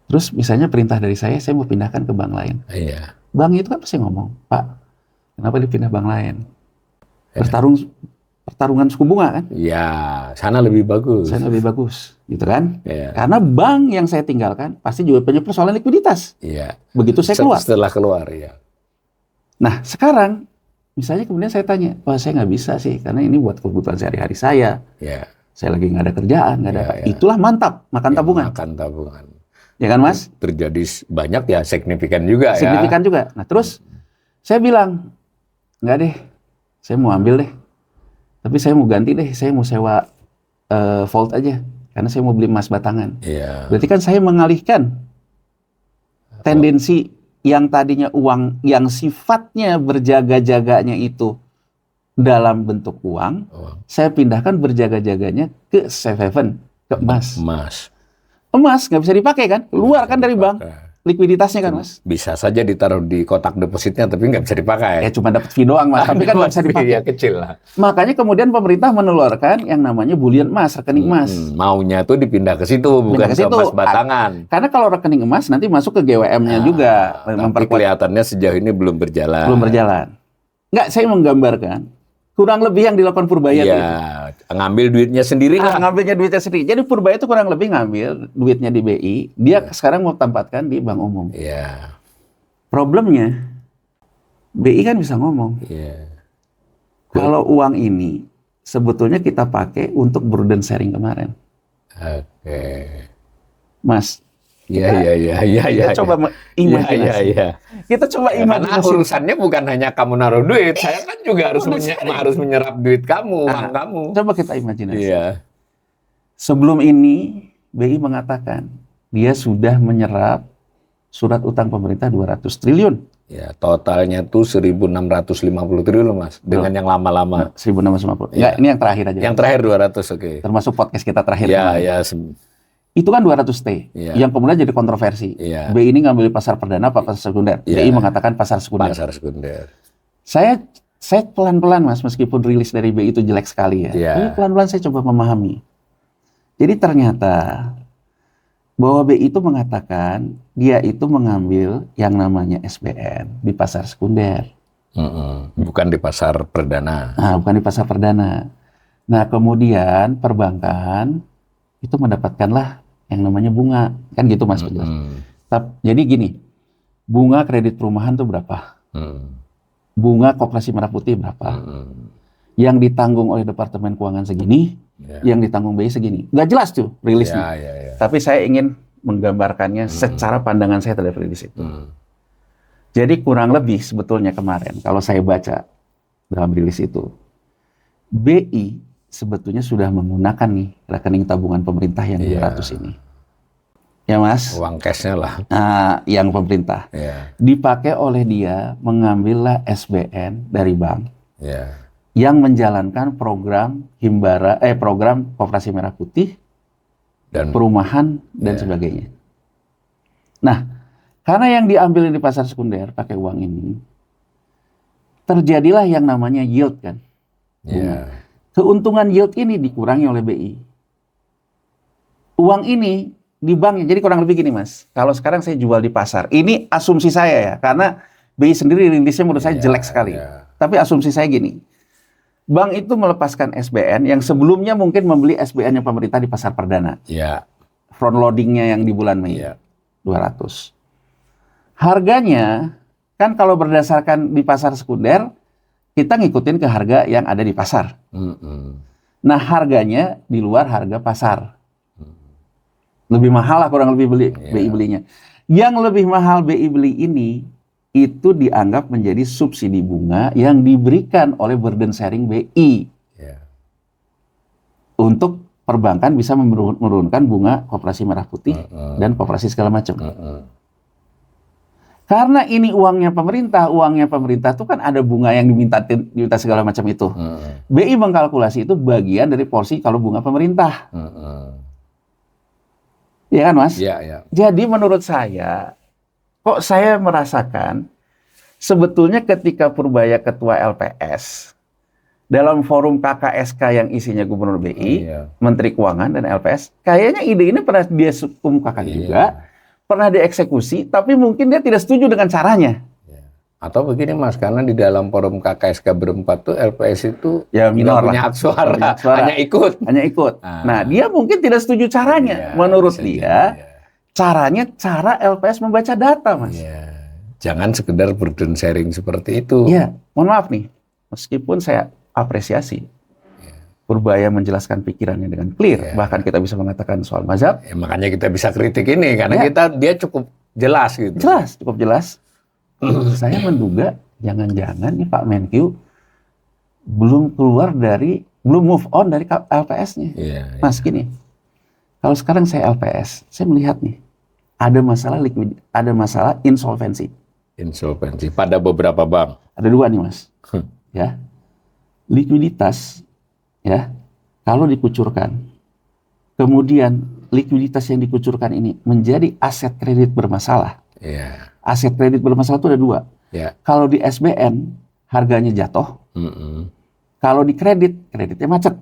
Terus misalnya perintah dari saya mau pindahkan ke bank lain. Bank itu kan pasti ngomong, Pak, kenapa dipindah bank lain? Pertarungan suku bunga kan? Sana lebih bagus. Sana lebih bagus, gitu kan? Karena bank yang saya tinggalkan pasti juga punya persoalan likuiditas. Begitu saya keluar. Setelah keluar, Nah, sekarang misalnya kemudian saya tanya, wah saya nggak bisa sih, karena ini buat kebutuhan sehari-hari saya. Saya lagi nggak ada kerjaan, nggak ada. Itulah mantap, makan tabungan. Makan tabungan. Ya kan, Mas? Terjadi banyak signifikan juga signifikan juga. Nah terus saya bilang, nggak deh, saya mau ambil deh. Tapi saya mau ganti deh, saya mau sewa Vault aja, karena saya mau beli emas batangan. Berarti kan saya mengalihkan tendensi yang tadinya uang yang sifatnya berjaga-jaganya itu dalam bentuk uang, saya pindahkan berjaga-jaganya ke safe haven, ke emas. Emas nggak bisa dipakai kan, keluar kan dari bank, likuiditasnya kan, Mas. Bisa saja ditaruh di kotak depositnya, tapi nggak bisa dipakai. Cuma dapat fee doang, Mas. Tapi kan nggak bisa dipakai. Kecil lah. Makanya kemudian pemerintah menelurkan yang namanya bullion emas, rekening emas. Maunya tuh dipindah ke situ, bukan ke emas batangan. Karena kalau rekening emas nanti masuk ke GWM-nya juga. Tapi kelihatannya sejauh ini belum berjalan. Nggak, saya menggambarkan kurang lebih yang dilakukan Purbaya itu. Ngambil duitnya sendiri lah. Ngambilnya duitnya sendiri. Jadi Purbaya itu kurang lebih ngambil duitnya di BI, dia sekarang mau tempatkan di bank umum. Problemnya, BI kan bisa ngomong. Kalau uang ini sebetulnya kita pakai untuk burden sharing kemarin. Mas, Iya. Kita coba imajinasi. Iya. Kita coba imajinasi. Karena urusannya bukan hanya kamu naruh duit, saya kan juga harus menyerap duit kamu, uang kamu. Coba kita imajinasi. Iya. Sebelum ini BI mengatakan dia sudah menyerap surat utang pemerintah 200 triliun. Ya, totalnya tuh 1.650 triliun, Mas. Dengan yang lama-lama. 1.650. Ya. Ini yang terakhir aja. Yang terakhir 200, oke. Termasuk podcast kita terakhir. Ya. Itu kan 200T, yang kemudian jadi kontroversi. BI ini ngambil pasar perdana apa pasar sekunder? BI mengatakan pasar sekunder. Pasar sekunder. Saya pelan-pelan, Mas, meskipun rilis dari BI itu jelek sekali ya. Tapi pelan-pelan saya coba memahami. Jadi ternyata bahwa BI itu mengatakan dia itu mengambil yang namanya SBN di pasar sekunder. Bukan di pasar perdana. Nah, bukan di pasar perdana. Nah, kemudian perbankan itu mendapatkanlah yang namanya bunga. Kan gitu, Mas. Jadi gini, bunga kredit perumahan itu berapa? Bunga Koperasi Merah Putih berapa? Yang ditanggung oleh Departemen Keuangan segini, yang ditanggung BI segini. Nggak jelas tuh rilisnya. Tapi saya ingin menggambarkannya secara pandangan saya terhadap rilis itu. Jadi kurang lebih sebetulnya kemarin, kalau saya baca dalam rilis itu, BI sebetulnya sudah menggunakan nih rekening tabungan pemerintah yang 200 ini. Ya, Mas? Uang cashnya lah. Nah, yang pemerintah. Dipakai oleh dia mengambillah SBN dari bank. Yang menjalankan program program Koperasi Merah Putih dan perumahan dan sebagainya. Nah, karena yang diambil di pasar sekunder pakai uang ini, terjadilah yang namanya yield kan. Keuntungan yield ini dikurangi oleh BI. Uang ini di banknya, jadi kurang lebih gini, Mas. Kalau sekarang saya jual di pasar, ini asumsi saya ya, karena BI sendiri rilisnya menurut saya jelek sekali. Tapi asumsi saya gini, bank itu melepaskan SBN yang sebelumnya mungkin membeli SBN yang pemerintah di pasar perdana. Front loadingnya yang di bulan Mei, 200. Harganya, kan kalau berdasarkan di pasar sekunder, kita ngikutin ke harga yang ada di pasar. Nah, harganya di luar harga pasar. Lebih mahal lah kurang lebih BI belinya. Yang lebih mahal BI beli ini, itu dianggap menjadi subsidi bunga yang diberikan oleh burden sharing BI. Untuk perbankan bisa menurunkan bunga Koperasi Merah Putih dan koperasi segala macam. Karena ini uangnya pemerintah itu kan ada bunga yang diminta segala macam itu. BI mengkalkulasi itu bagian dari porsi kalau bunga pemerintah. Iya kan, Mas? Jadi menurut saya, kok saya merasakan sebetulnya ketika Purbaya ketua LPS dalam forum KKSK yang isinya Gubernur BI, Menteri Keuangan dan LPS, kayaknya ide ini pernah dia kemukakan juga. Pernah dieksekusi, tapi mungkin dia tidak setuju dengan caranya. Atau begini, Mas, karena di dalam forum KKSK berempat tuh LPS itu minor punya hak suara, hanya ikut. Nah, dia mungkin tidak setuju caranya. Menurut dia, caranya cara LPS membaca data, Mas. Jangan sekedar burden sharing seperti itu. Mohon maaf nih, meskipun saya apresiasi Purbaya menjelaskan pikirannya dengan clear, bahkan kita bisa mengatakan soal mazhab. Makanya kita bisa kritik ini, karena dia cukup jelas gitu. Cukup jelas. Saya menduga jangan-jangan nih Pak Menkyu belum move on dari LPS-nya. Mas, gini, kalau sekarang saya LPS, saya melihat nih ada masalah insolvensi. Insolvensi pada beberapa bank. Ada dua nih, Mas. Likuiditas. Kalau dikucurkan, kemudian likuiditas yang dikucurkan ini menjadi aset kredit bermasalah. Aset kredit bermasalah itu ada dua. Kalau di SBN harganya jatuh, kalau di kreditnya macet.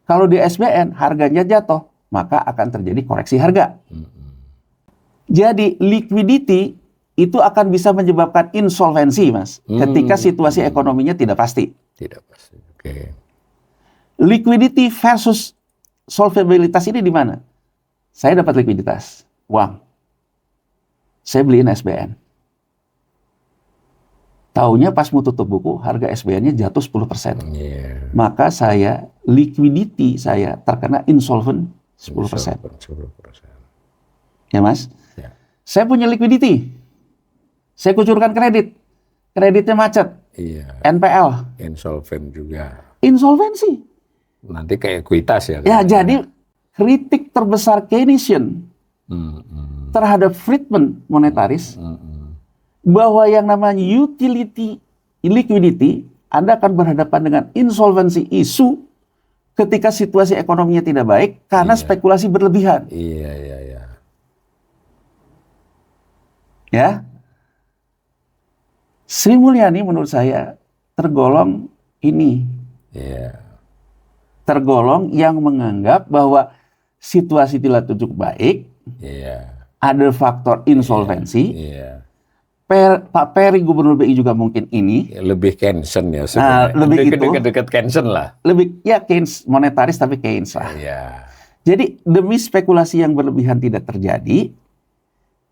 Kalau di SBN harganya jatuh, maka akan terjadi koreksi harga. Jadi liquidity itu akan bisa menyebabkan insolvensi, Mas, ketika situasi ekonominya tidak pasti. Liquidity versus solvabilitas ini di mana? Saya dapat likuiditas, uang. Saya beliin SBN. Taunya pas mau tutup buku, harga SBN-nya jatuh 10%. Maka liquidity saya terkena insolvent 10%. ya Mas. Ya. Saya punya liquidity, saya kucurkan kreditnya macet, Iya. NPL, Insolven juga. insolvensi. Nanti ke ekuitas ya. Ya, jadi kritik terbesar Keynesian terhadap Friedman monetaris bahwa yang namanya utility liquidity, Anda akan berhadapan dengan insolvency isu ketika situasi ekonominya tidak baik karena spekulasi berlebihan. Iya. Ya, Sri Mulyani menurut saya tergolong ini. Iya. Tergolong yang menganggap bahwa situasi tidak cukup baik, ada faktor insolvensi. Pak Peri Gubernur BI juga mungkin ini. Lebih Keynesian ya sebenarnya. Lebih itu. Dekat Keynesian lah. Lebih ya Keynes, monetaris tapi Keynes lah. Iya. Jadi demi spekulasi yang berlebihan tidak terjadi,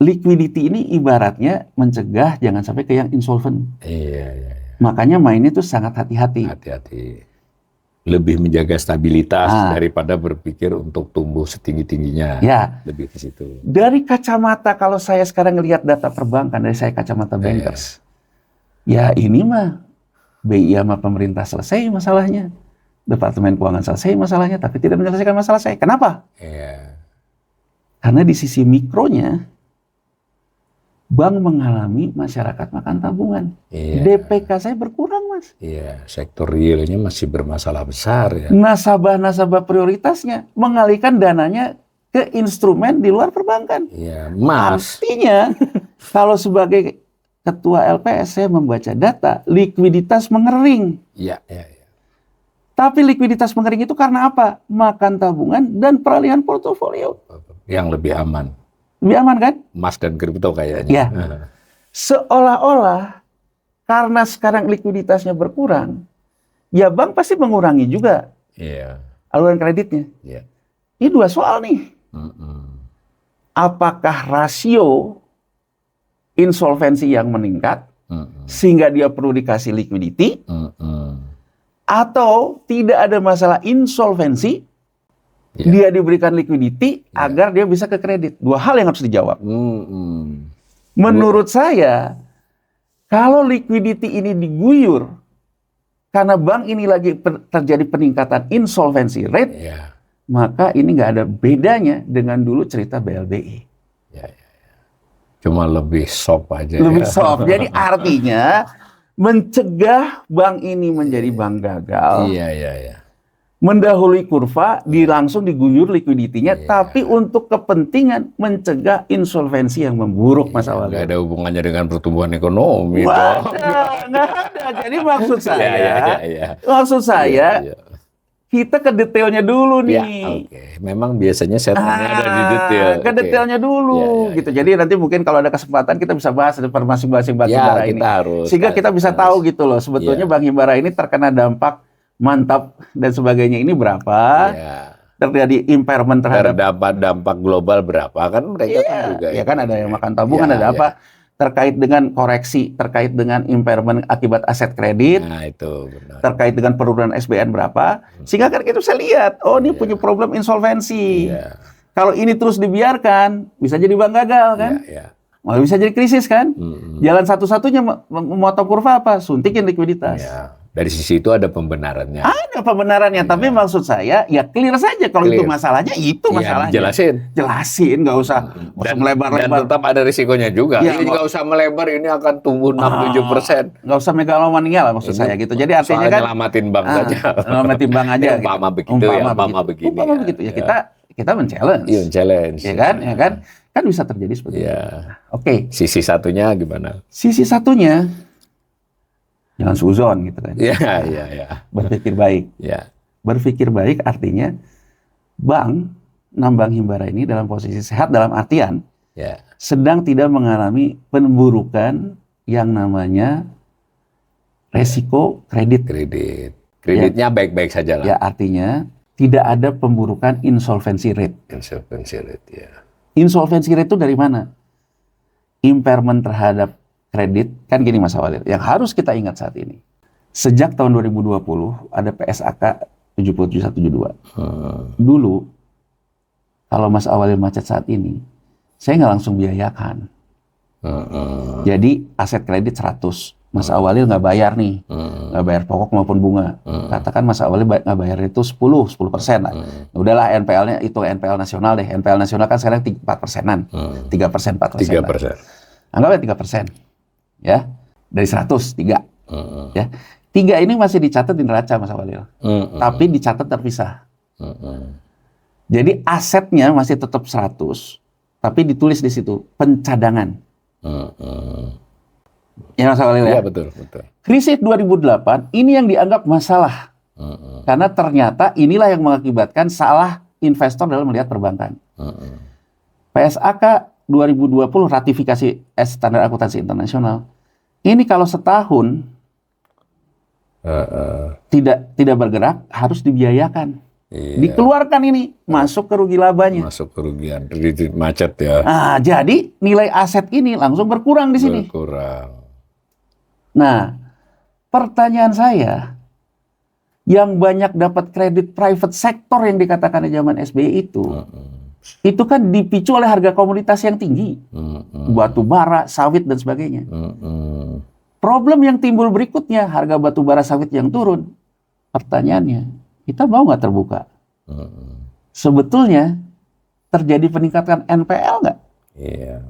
liquidity ini ibaratnya mencegah jangan sampai ke yang insolven. Iya. Makanya mainnya itu sangat hati-hati. Hati-hati. Lebih menjaga stabilitas daripada berpikir untuk tumbuh setinggi-tingginya. Ya. Lebih ke situ. Dari kacamata, kalau saya sekarang ngelihat data perbankan, dari saya kacamata bankers, ya ini mah BI sama pemerintah selesai masalahnya. Departemen Keuangan selesai masalahnya, tapi tidak menyelesaikan masalah saya. Kenapa? Karena di sisi mikronya, bank mengalami masyarakat makan tabungan. DPK saya berkurang, Mas. Iya, sektor realnya masih bermasalah besar ya. Nasabah-nasabah prioritasnya mengalihkan dananya ke instrumen di luar perbankan. Iya, Mas. Artinya, kalau sebagai ketua LPS saya membaca data, likuiditas mengering. Iya. Tapi likuiditas mengering itu karena apa? Makan tabungan dan peralihan portofolio. Yang lebih aman. Lebih aman kan? Emas dan kripto kayaknya. Ya. Seolah-olah karena sekarang likuiditasnya berkurang, ya bank pasti mengurangi juga aluran kreditnya. Ini dua soal nih. Apakah rasio insolvensi yang meningkat sehingga dia perlu dikasih liquidity, atau tidak ada masalah insolvensi, dia diberikan liquidity agar dia bisa ke kredit. Dua hal yang harus dijawab. Menurut saya, kalau liquidity ini diguyur karena bank ini lagi terjadi peningkatan insolvency rate, maka ini nggak ada bedanya dengan dulu cerita BLBI. Cuma lebih soft aja. Lebih soft. Jadi artinya mencegah bank ini menjadi bank gagal. Mendahului kurva, langsung diguyur likuiditinya, tapi untuk kepentingan mencegah insolvensi yang memburuk, Mas Awal. Nggak ada hubungannya dengan pertumbuhan ekonomi. Nggak ada. Jadi maksud saya, kita ke detailnya dulu nih. Memang biasanya setannya ada di detail. Ke detailnya dulu, gitu. Jadi nanti mungkin kalau ada kesempatan kita bisa bahas masing-masing Bank Himbara ini. Sehingga kita bisa tahu gitu loh, sebetulnya Bank Himbara ini terkena dampak mantap dan sebagainya ini berapa, terjadi impairment terhadap dampak global berapa kan mereka kan juga ya kan ada yang makan tabungan, ada apa terkait dengan koreksi, terkait dengan impairment akibat aset kredit, itu benar. Terkait dengan penurunan SBN berapa, sehingga kan itu saya lihat, oh ini punya problem insolvensi. Kalau ini terus dibiarkan bisa jadi bank gagal kan, malah bisa jadi krisis kan. Jalan satu-satunya memotong kurva apa? Suntikin likuiditas. Dari sisi itu ada pembenarannya. Ada pembenarannya, tapi maksud saya ya clear saja kalau itu masalahnya, masalahnya. Jelasin, nggak usah melebar-lebar. Dan tetap ada risikonya juga. Ini nggak usah melebar, ini akan tumbuh 6-7%. Nggak usah megalomania lah maksud saya gitu. Jadi artinya kan nyelamatin bank saja. Nyelamatin bank aja. Umpama begitu ya, umpama begini. Umpama begitu ya, kita men-challenge. Iya, challenge. Ya kan? Kan bisa terjadi seperti itu. Oke. Sisi satunya gimana? Sisi satunya jangan suzon gitu kan. Iya. Berpikir baik. Berpikir baik artinya bank Himbara ini dalam posisi sehat dalam artian sedang tidak mengalami pemburukan yang namanya resiko kredit. Kreditnya baik-baik saja lah. Ya, artinya tidak ada pemburukan insolvency rate. Insolvency rate itu dari mana? Impairment terhadap kredit, kan gini Mas Awalil, yang harus kita ingat saat ini. Sejak tahun 2020 ada PSAK 77172. Dulu, kalau Mas Awalil macet saat ini, saya nggak langsung biayakan. Jadi aset kredit 100, Mas Awalil nggak bayar nih, nggak bayar pokok maupun bunga. Katakan Mas Awalil nggak bayar itu 10% lah. Udahlah NPL-nya itu NPL nasional deh. NPL nasional kan sekarang 4%-an, 3%, 4%. Anggaplah 3%, ya dari 100, 3. Ya, 3 ini masih dicatat di neraca Mas Awalil, tapi dicatat terpisah. Jadi asetnya masih tetap 100, tapi ditulis di situ pencadangan. Ya Mas Awalil ya? Iya betul. Krisis 2008 ini yang dianggap masalah. Karena ternyata inilah yang mengakibatkan salah investor dalam melihat perbankan. PSAK 2020 ratifikasi standar akuntansi internasional. Ini kalau setahun tidak bergerak harus dibiayakan. Iya. Dikeluarkan ini, masuk ke rugi labanya. Masuk kerugian, kredit macet ya. Nah, jadi nilai aset ini langsung berkurang di sini. Berkurang. Nah, pertanyaan saya, yang banyak dapat kredit private sector yang dikatakan di zaman SBY itu kan dipicu oleh harga komoditas yang tinggi. Batu bara, sawit, dan sebagainya. Problem yang timbul berikutnya, harga batu bara sawit yang turun. Pertanyaannya, kita mau nggak terbuka? Sebetulnya terjadi peningkatan NPL nggak? Iya.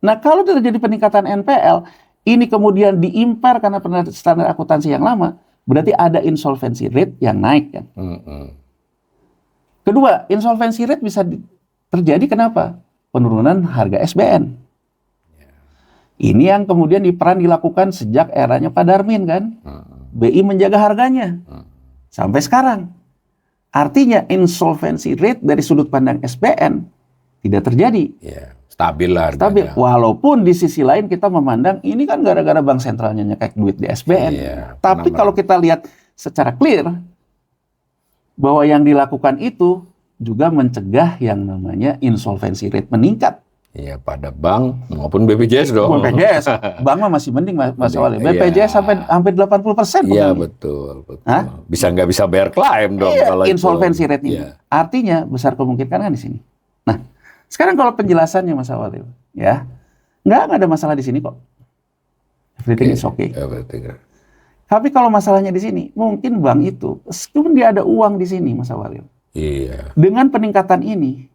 Nah, kalau terjadi peningkatan NPL, ini kemudian diimpar karena standar akuntansi yang lama, berarti ada insolvency rate yang naik kan? Kedua, insolvency rate bisa terjadi kenapa? Penurunan harga SBN. Ini yang kemudian dilakukan sejak eranya Pak Darmin kan? BI menjaga harganya sampai sekarang. Artinya insolvency rate dari sudut pandang SBN tidak terjadi. Iya, stabil lah harganya. Stabil. Walaupun di sisi lain kita memandang ini kan gara-gara bank sentralnya nyekek duit di SBN. Iya, tapi kalau kita lihat secara clear bahwa yang dilakukan itu juga mencegah yang namanya insolvency rate meningkat. Iya, pada bank maupun BPJS dong. BPJS, bank mah masih mending Mas Awalil. BPJS sampai hampir 80%. Iya, betul. Bisa nggak bisa bayar klaim dong kalau insolvency itu. rate ini. Artinya besar kemungkinan kan di sini. Nah, sekarang kalau penjelasannya Mas Awalil, ya, nggak ada masalah di sini kok. Everything is okay. Tapi kalau masalahnya di sini, mungkin bank itu, meskipun dia ada uang di sini Mas Awalil. Iya. Dengan peningkatan ini,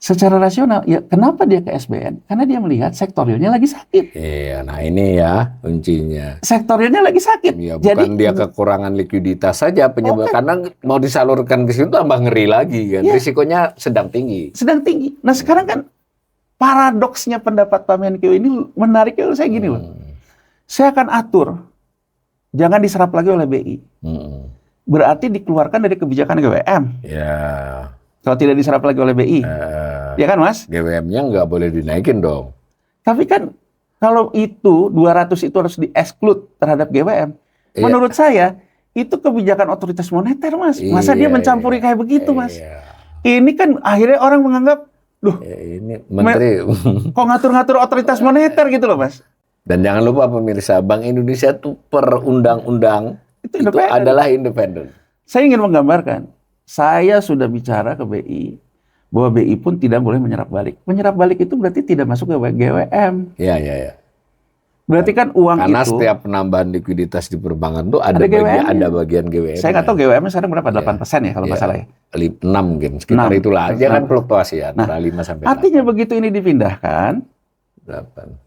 secara rasional, ya kenapa dia ke SBN? Karena dia melihat sektorialnya lagi sakit. Iya, nah ini ya kuncinya. Sektorialnya lagi sakit. Ya, bukan dia kekurangan likuiditas saja penyebab, karena mau disalurkan ke situ tambah ngeri lagi kan. Ya. Risikonya sedang tinggi. Sedang tinggi. Nah sekarang kan paradoksnya pendapat Pak Menkeu ini menariknya saya gini loh. Saya akan atur, jangan diserap lagi oleh BI. Berarti dikeluarkan dari kebijakan GWM. Ya. Kalau tidak diserap lagi oleh BI, ya kan Mas? GWM-nya nggak boleh dinaikin dong. Tapi kan kalau itu 200 itu harus di-exclude terhadap GWM. Menurut saya itu kebijakan otoritas moneter Mas. Masa dia mencampuri kayak begitu Mas? Ini kan akhirnya orang menganggap, loh, ini menteri kok ngatur-ngatur otoritas moneter gitu loh Mas. Dan jangan lupa pemirsa, Bank Indonesia tuh per undang-undang itu adalah independen. Saya ingin menggambarkan. Saya sudah bicara ke BI bahwa BI pun tidak boleh menyerap balik. Menyerap balik itu berarti tidak masuk ke GWM. Iya. Berarti kan uang karena itu. Karena setiap penambahan likuiditas di perbankan itu ada bagian GWM. Saya nggak tahu GWM sekarang berapa? 8% ya kalau nggak salah ya. 6 mungkin, sekitar 6. Itulah. Dia kan fluktuasi ya, antara 5 sampai 8. Artinya begitu ini dipindahkan, 8.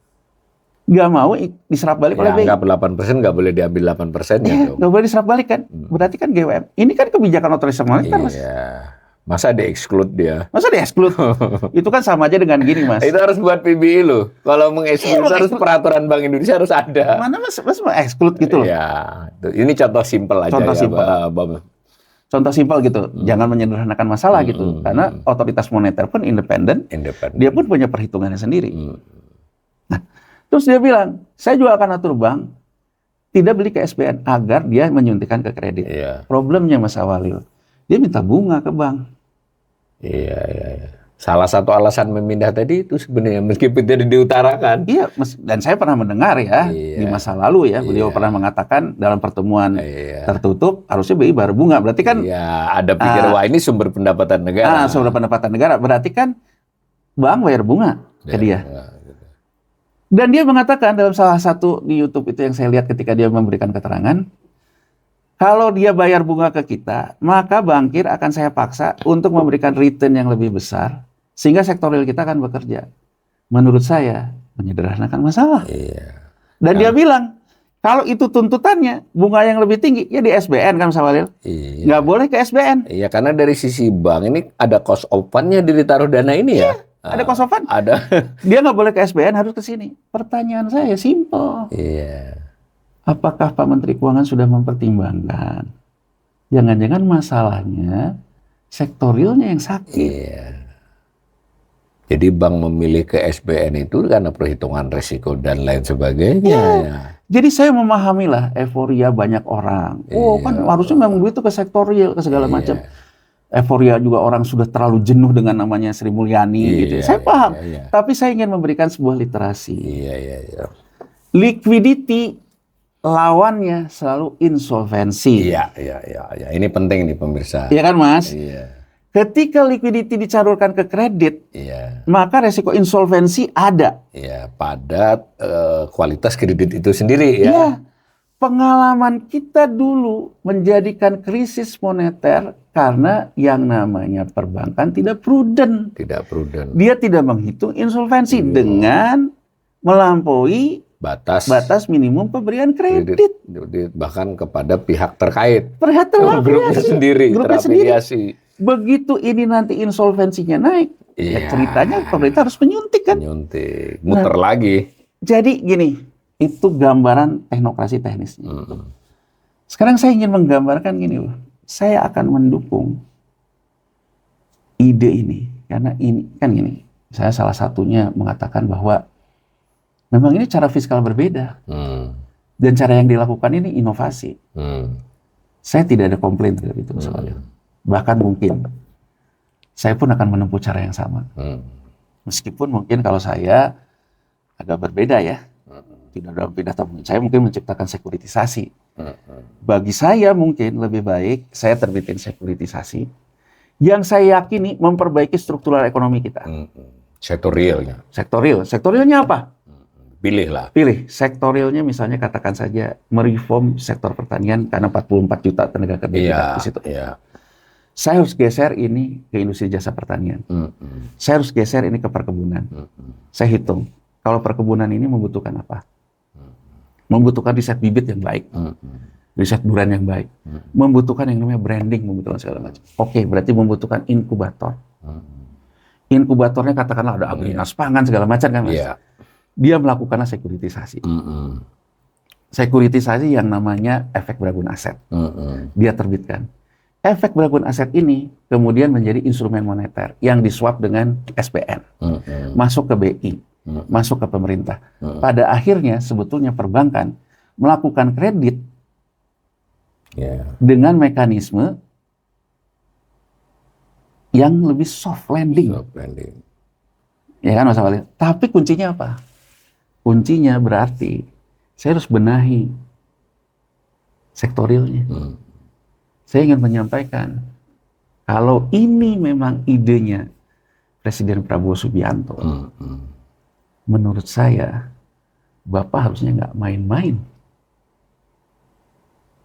Nggak mau diserap balik oleh BI. Anggap 8% nggak boleh diambil 8%-nya dong. Nggak boleh diserap balik kan. Berarti kan GWM. Ini kan kebijakan otoritas moneter Mas. Iya. Masa di-exclude dia? Masa di-exclude? Itu kan sama aja dengan gini Mas. Itu harus buat PBI loh. Kalau meng-exclude harus peraturan Bank Indonesia harus ada. Mana Mas mau exclude gitu loh. Iya. Ini contoh simpel aja contoh ya. Contoh simpel gitu. Jangan menyederhanakan masalah gitu. Karena otoritas moneter pun independen. Dia pun punya perhitungannya sendiri. Terus dia bilang, saya juga akan atur bank tidak beli ke SBN agar dia menyuntikkan ke kredit. Problemnya Mas Awalil, dia minta bunga ke bank. Iya. Salah satu alasan memindah tadi itu sebenarnya meskipun tidak diutarakan. Iya, dan saya pernah mendengar ya di masa lalu ya, beliau pernah mengatakan dalam pertemuan tertutup harusnya BI baru bunga. Berarti kan ada pikir wah ini sumber pendapatan negara. Sumber pendapatan negara. Berarti kan bank bayar bunga ke dia. Gitu. Dan dia mengatakan dalam salah satu di YouTube itu yang saya lihat ketika dia memberikan keterangan, kalau dia bayar bunga ke kita, maka bankir akan saya paksa untuk memberikan return yang lebih besar, sehingga sektor real kita akan bekerja. Menurut saya, menyederhanakan masalah. Iya. Dan dia bilang, kalau itu tuntutannya, bunga yang lebih tinggi, ya di SBN kan Mas Walil. Iya. Nggak boleh ke SBN. Iya, karena dari sisi bank ini ada cost of fund-nya ditaruh dana ini ya. Ada cost of fund. Ada. Dia nggak boleh ke SBN, harus ke sini. Pertanyaan saya simpel. Iya. Apakah Pak Menteri Keuangan sudah mempertimbangkan? Jangan-jangan masalahnya sektorialnya yang sakit. Iya. Jadi bank memilih ke SBN itu karena perhitungan risiko dan lain sebagainya. Ya. Jadi saya memahami lah euforia banyak orang. Oh kan harusnya memang begitu ke sektorial, ke segala macam. Euforia juga orang sudah terlalu jenuh dengan namanya Sri Mulyani gitu. Saya paham. Tapi saya ingin memberikan sebuah literasi. Liquidity lawannya selalu insolvensi. Iya. Ini penting nih pemirsa. Iya kan Mas? Iya. Ketika liquidity dicalurkan ke kredit, maka resiko insolvensi ada. Iya, pada kualitas kredit itu sendiri ya. Iya. Pengalaman kita dulu menjadikan krisis moneter karena yang namanya perbankan tidak prudent. Tidak prudent. Dia tidak menghitung insolvensi dengan melampaui batas minimum pemberian kredit. Bahkan kepada pihak terkait. Grupnya sendiri, terafiliasi. Begitu ini nanti insolvensinya naik, ya ceritanya pemerintah harus menyuntik kan? Menyuntik, muter lagi. Jadi gini, itu gambaran teknokrasi teknisnya. Sekarang saya ingin menggambarkan gini loh, saya akan mendukung ide ini, karena ini kan gini, saya salah satunya mengatakan bahwa memang ini cara fiskal berbeda, dan cara yang dilakukan ini inovasi. Saya tidak ada komplain terhadap itu soalnya. Bahkan mungkin saya pun akan menempuh cara yang sama. Meskipun mungkin kalau saya agak berbeda ya. Tidak dalam pidato, saya mungkin menciptakan sekuritisasi. Bagi saya mungkin lebih baik saya terbitin sekuritisasi yang saya yakini memperbaiki struktural ekonomi kita. Sektorialnya. Sektorialnya apa? Pilih. Sektorialnya misalnya katakan saja mereform sektor pertanian karena 44 juta tenaga kerja di situ. Saya harus geser ini ke industri jasa pertanian. Saya harus geser ini ke perkebunan. Saya hitung, kalau perkebunan ini membutuhkan apa? Membutuhkan riset bibit yang baik, riset durian yang baik, membutuhkan yang namanya branding, membutuhkan segala macam. Oke, berarti membutuhkan inkubator. Inkubatornya katakanlah ada Agrinas Pangan segala macam kan Mas? Dia melakukanlah sekuritisasi. Sekuritisasi yang namanya efek beragun aset. Dia terbitkan. Efek beragun aset ini kemudian menjadi instrumen moneter yang diswap dengan SBN, masuk ke BI, masuk ke pemerintah. Pada akhirnya sebetulnya perbankan melakukan kredit dengan mekanisme yang lebih soft landing. Ya kan Mas Walid? Tapi kuncinya apa? Kuncinya berarti saya harus benahi sektorialnya. Saya ingin menyampaikan, kalau ini memang idenya Presiden Prabowo Subianto, menurut saya, Bapak harusnya nggak main-main.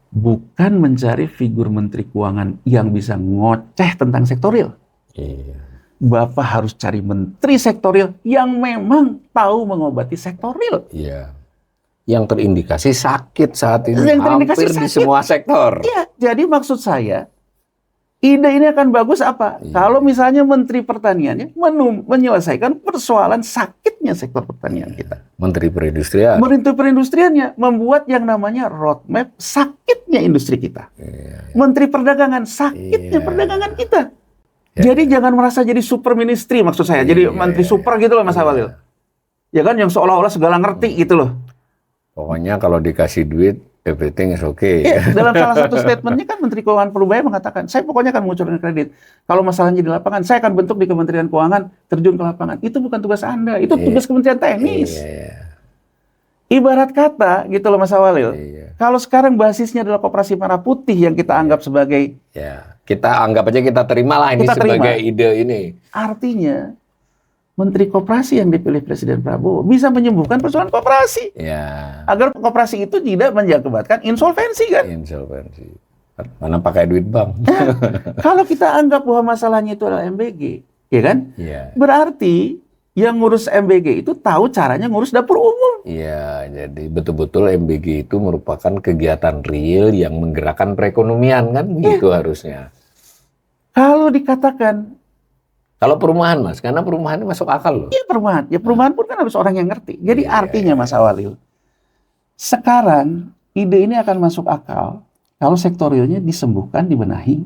Bukan mencari figur Menteri Keuangan yang bisa ngoceh tentang sektorial. Bapak harus cari menteri sektorial yang memang tahu mengobati sektorial. Yang terindikasi sakit saat ini hampir di semua sektor. Iya, jadi maksud saya, ide ini akan bagus apa? Kalau misalnya Menteri Pertaniannya menyelesaikan persoalan sakitnya sektor pertanian kita. Menteri Perindustrian. Menteri Perindustriannya membuat yang namanya roadmap sakitnya industri kita. Menteri Perdagangan sakitnya perdagangan kita. Jadi jangan merasa jadi super ministry maksud saya. Jadi menteri super gitu loh Mas Awalil. Ya kan yang seolah-olah segala ngerti gitu loh. Pokoknya kalau dikasih duit, everything is okay. Dalam salah satu statementnya kan Menteri Keuangan Perubaya mengatakan, saya pokoknya akan mengucurkan kredit. Kalau masalahnya di lapangan, saya akan bentuk di Kementerian Keuangan, terjun ke lapangan. Itu bukan tugas Anda, itu tugas Kementerian Teknis. Ibarat kata, gitu loh Mas Awalil, kalau sekarang basisnya adalah koperasi merah putih yang kita anggap sebagai... Kita anggap aja kita terima lah ini sebagai ide ini. Artinya, Menteri Koperasi yang dipilih Presiden Prabowo bisa menyembuhkan persoalan koperasi. Ya. Agar koperasi itu tidak mengakibatkan insolvensi kan. Insolvensi. Mana pakai duit bank. Kalau kita anggap bahwa masalahnya itu adalah MBG, ya kan? Iya. Berarti yang ngurus MBG itu tahu caranya ngurus dapur umum. Iya, jadi betul-betul MBG itu merupakan kegiatan real yang menggerakkan perekonomian kan, gitu harusnya. Kalau dikatakan kalau perumahan, Mas, karena perumahan ini masuk akal loh. iya perumahan. Ya perumahan pun kan harus orang yang ngerti. Jadi artinya Mas Awalil, sekarang ide ini akan masuk akal kalau sektorialnya disembuhkan, dibenahi.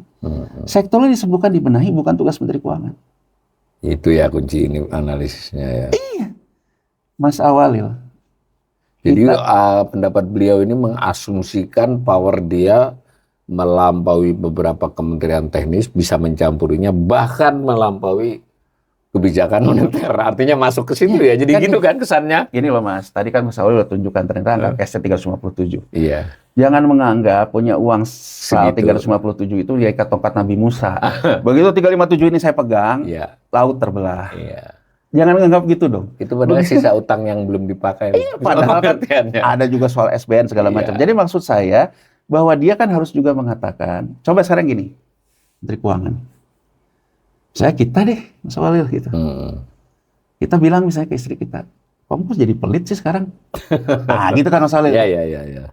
Sektornya disembuhkan, dibenahi bukan tugas Menteri Keuangan. Itu ya kunci ini analisisnya ya. Iya. Mas Awalil. Jadi pendapat beliau ini mengasumsikan power dia melampaui beberapa kementerian teknis, bisa mencampurinya, bahkan melampaui kebijakan moneter. Artinya masuk ke situ ya. Jadi kan gitu kan kesannya. Gini loh Mas, tadi kan Mas Awalil udah tunjukkan ternyata angka cashnya 357. Iya. Jangan menganggap punya uang segitu 357 itu ya ikat tongkat Nabi Musa. Begitu 357 ini saya pegang, laut terbelah. Iya. Jangan menganggap gitu dong. Itu padahal sisa utang yang belum dipakai. Iya, padahal kan ada juga soal SBN segala macam. Jadi maksud saya bahwa dia kan harus juga mengatakan, coba sekarang gini, Menteri Keuangan, kita deh, Mas Walil gitu. Kita bilang misalnya ke istri kita, kamu kok jadi pelit sih sekarang? Nah gitu kan Mas Walil. Iya.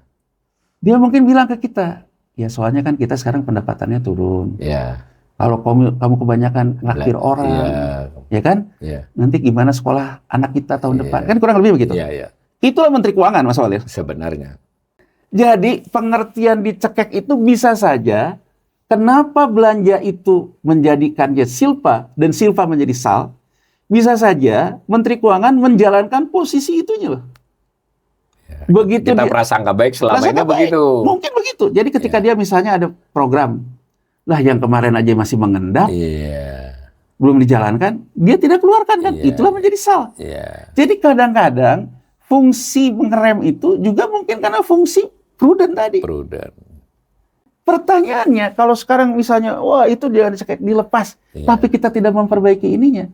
Dia mungkin bilang ke kita, ya soalnya kan kita sekarang pendapatannya turun. Iya. Kalau kamu kebanyakan naktir orang, ya kan? Iya. Nanti gimana sekolah anak kita tahun depan? Kan kurang lebih begitu. Iya. Itulah Menteri Keuangan Mas Walil. Sebenarnya. Jadi pengertian dicekek itu bisa saja kenapa belanja itu menjadikannya silpa dan silpa menjadi sal. Bisa saja Menteri Keuangan menjalankan posisi itunya loh. Begitu kita prasangka baik selama ini begitu. Mungkin begitu. Jadi ketika dia misalnya ada program, lah yang kemarin aja masih mengendap, belum dijalankan, dia tidak keluarkan kan. Itulah menjadi sal. Jadi kadang-kadang fungsi mengerem itu juga mungkin karena fungsi prudent tadi. Prudent. Pertanyaannya, kalau sekarang misalnya, wah itu jangan dilepas, tapi kita tidak memperbaiki ininya.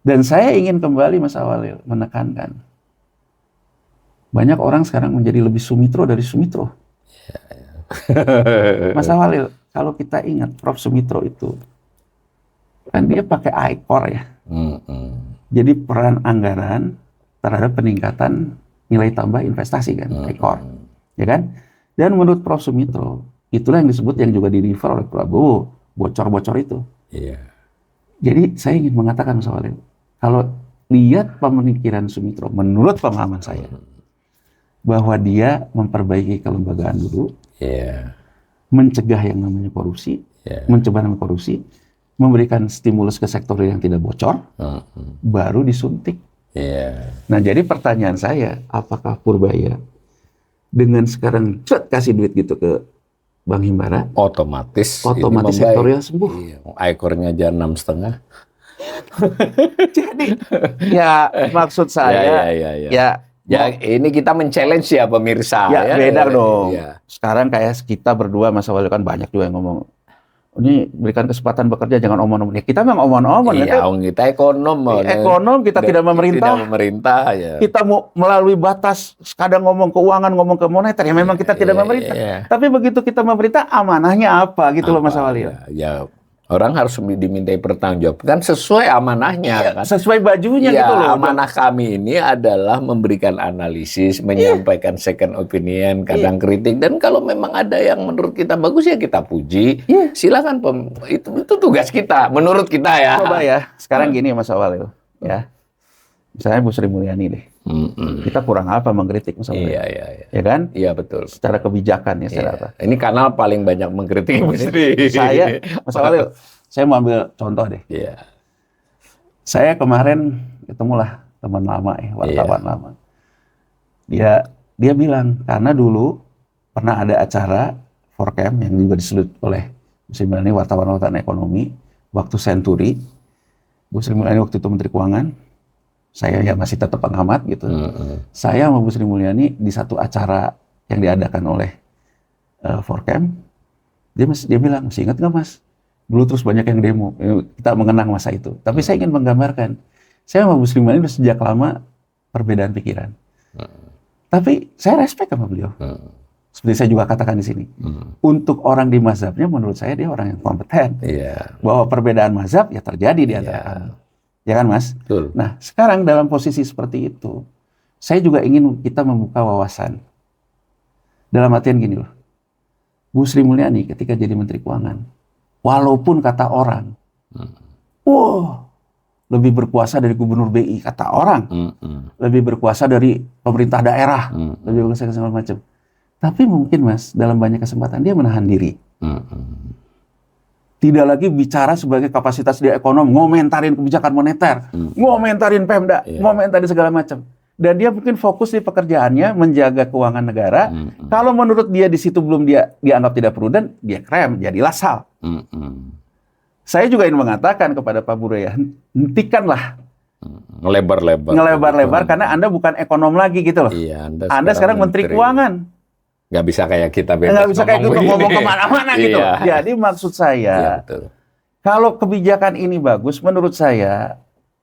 Dan saya ingin kembali Mas Awalil menekankan, banyak orang sekarang menjadi lebih Sumitro dari Sumitro. Mas Awalil, kalau kita ingat Prof. Sumitro itu, kan dia pakai ICOR ya. Jadi peran anggaran terhadap peningkatan nilai tambah investasi kan, ICOR. Ya kan? Dan menurut Prof. Sumitro, itulah yang disebut yang juga di-refer oleh Prabowo, bocor-bocor itu. Jadi saya ingin mengatakan Mas Awalil, kalau lihat pemikiran Sumitro, menurut pemahaman saya, bahwa dia memperbaiki kelembagaan dulu, mencegah yang namanya korupsi, mencegah namanya korupsi, memberikan stimulus ke sektor yang tidak bocor, baru disuntik. Nah jadi pertanyaan saya, apakah Purbaya dengan sekarang kasih duit gitu ke Bang Himbara, otomatis sektornya sembuh. ICOR-nya aja 6,5. Jadi ya maksud saya ya ini kita men-challenge ya pemirsa. Ya beda dong. Sekarang kayak kita berdua Mas Awalil kan banyak juga yang ngomong, ini berikan kesempatan bekerja, jangan omong-omong. Ya, kita memang omong-omong. Iya, kita ekonom. Ekonom, kita tidak memerintah. Tidak memerintah, ya. Kita mau melalui batas, kadang ngomong keuangan, ngomong ke moneter, ya memang kita tidak memerintah. Tapi begitu kita memerintah, amanahnya apa gitu loh Mas Awalil. Ya, orang harus dimintai pertanggungjawabkan sesuai amanahnya. Kan? Sesuai bajunya gitu loh. Amanah kami ini adalah memberikan analisis, menyampaikan second opinion, kadang kritik. Dan kalau memang ada yang menurut kita bagus ya kita puji. Silakan, itu tugas kita, menurut kita ya. Coba ya, sekarang gini Mas Awalil. Ya. Misalnya Bu Sri Mulyani deh. Kita kurang apa mengkritik Mas Awalil. Ya kan? Iya betul. Secara kebijakan ya, secara apa. Ini kanal paling banyak mengkritik Bu Sri. Saya, Mas Awalil, saya mau ambil contoh deh. Saya kemarin ketemulah teman lama wartawan lama. Dia bilang, karena dulu pernah ada acara Forcam yang juga disulut oleh Bu Sri Mulyani, wartawan-wartawan ekonomi, waktu Century. Bu Sri Mulyani waktu itu Menteri Keuangan. Saya ya masih tetap pengamat gitu. Saya sama Bu Sri Mulyani di satu acara yang diadakan oleh Forcam, dia bilang, masih ingat nggak Mas? Dulu terus banyak yang demo. Kita mengenang masa itu. Tapi saya ingin menggambarkan, Saya sama Bu Sri Mulyani udah sejak lama perbedaan pikiran. Tapi saya respect sama beliau. Seperti saya juga katakan di sini. Untuk orang di mazhabnya, menurut saya dia orang yang kompeten. Bahwa perbedaan mazhab ya terjadi di antara kami. Ya kan, Mas? Betul. Nah, sekarang dalam posisi seperti itu, saya juga ingin kita membuka wawasan. Dalam artian gini loh. Bu Sri Mulyani ketika jadi Menteri Keuangan, walaupun kata orang, lebih berkuasa dari Gubernur BI, kata orang, lebih berkuasa dari pemerintah daerah, lebih berkuasa segala macam. Tapi mungkin, Mas, dalam banyak kesempatan dia menahan diri. Tidak lagi bicara sebagai kapasitas dia ekonom, ngomentarin kebijakan moneter, ngomentarin Pemda, ngomentarin segala macam. Dan dia mungkin fokus di pekerjaannya, menjaga keuangan negara. Kalau menurut dia di situ belum dia dianggap tidak prudent, dia krem, jadilah sal. Saya juga ingin mengatakan kepada Pak Buraya, hentikanlah ngelebar-lebar karena Anda bukan ekonom lagi gitu loh. Iya, Anda sekarang Menteri Keuangan. Nggak bisa kayak kita bebas nggak bisa kayak gitu ngomong kemana-mana gitu. Jadi maksud saya, kalau kebijakan ini bagus, menurut saya,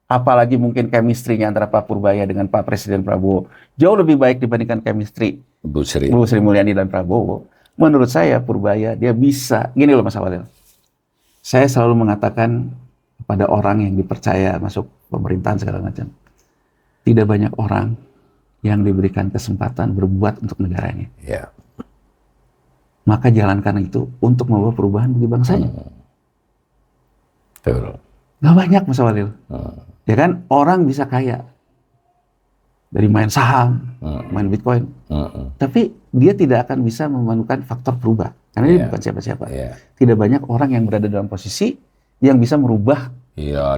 apalagi mungkin chemistry-nya antara Pak Purbaya dengan Pak Presiden Prabowo jauh lebih baik dibandingkan chemistry Bu Sri Mulyani dan Prabowo. Menurut saya Purbaya dia bisa. Gini loh Mas Awalil. Saya selalu mengatakan kepada orang yang dipercaya masuk pemerintahan segala macam, tidak banyak orang yang diberikan kesempatan berbuat untuk negaranya. Maka jalankan itu untuk membawa perubahan bagi bangsanya. Gak banyak Mas Awalil. Ya kan, orang bisa kaya dari main saham, main Bitcoin, tapi dia tidak akan bisa memenuhkan faktor berubah. Karena dia bukan siapa-siapa. Tidak banyak orang yang berada dalam posisi yang bisa merubah.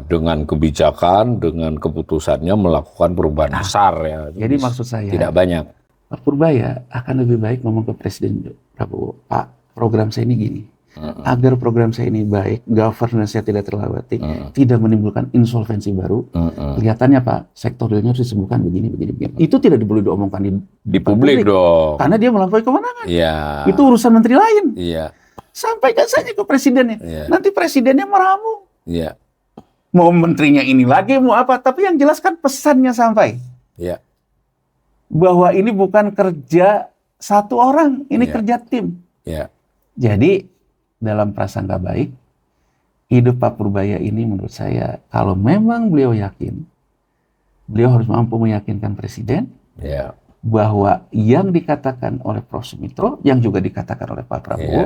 Dengan kebijakan, dengan keputusannya melakukan perubahan besar ya. Jadi maksud saya, tidak banyak. Pak Purbaya akan lebih baik ngomong ke Presiden Prabowo, Pak, program saya ini gini. Agar program saya ini baik, governance-nya tidak terlewati, tidak menimbulkan insolvensi baru. Kelihatannya Pak, sektor realnya harus disembuhkan begini. Itu tidak boleh diomongkan di publik dong. Karena dia melampaui kewenangan. Itu urusan menteri lain. Sampaikan saja ke presidennya. Nanti presidennya meramu. Mau menterinya ini lagi, mau apa. Tapi yang jelaskan pesannya sampai. Bahwa ini bukan kerja satu orang, ini kerja tim. Jadi, dalam prasangka baik, hidup Pak Purbaya ini menurut saya, kalau memang beliau yakin, beliau harus mampu meyakinkan Presiden bahwa yang dikatakan oleh Prof. Sumitro, yang juga dikatakan oleh Pak Prabowo,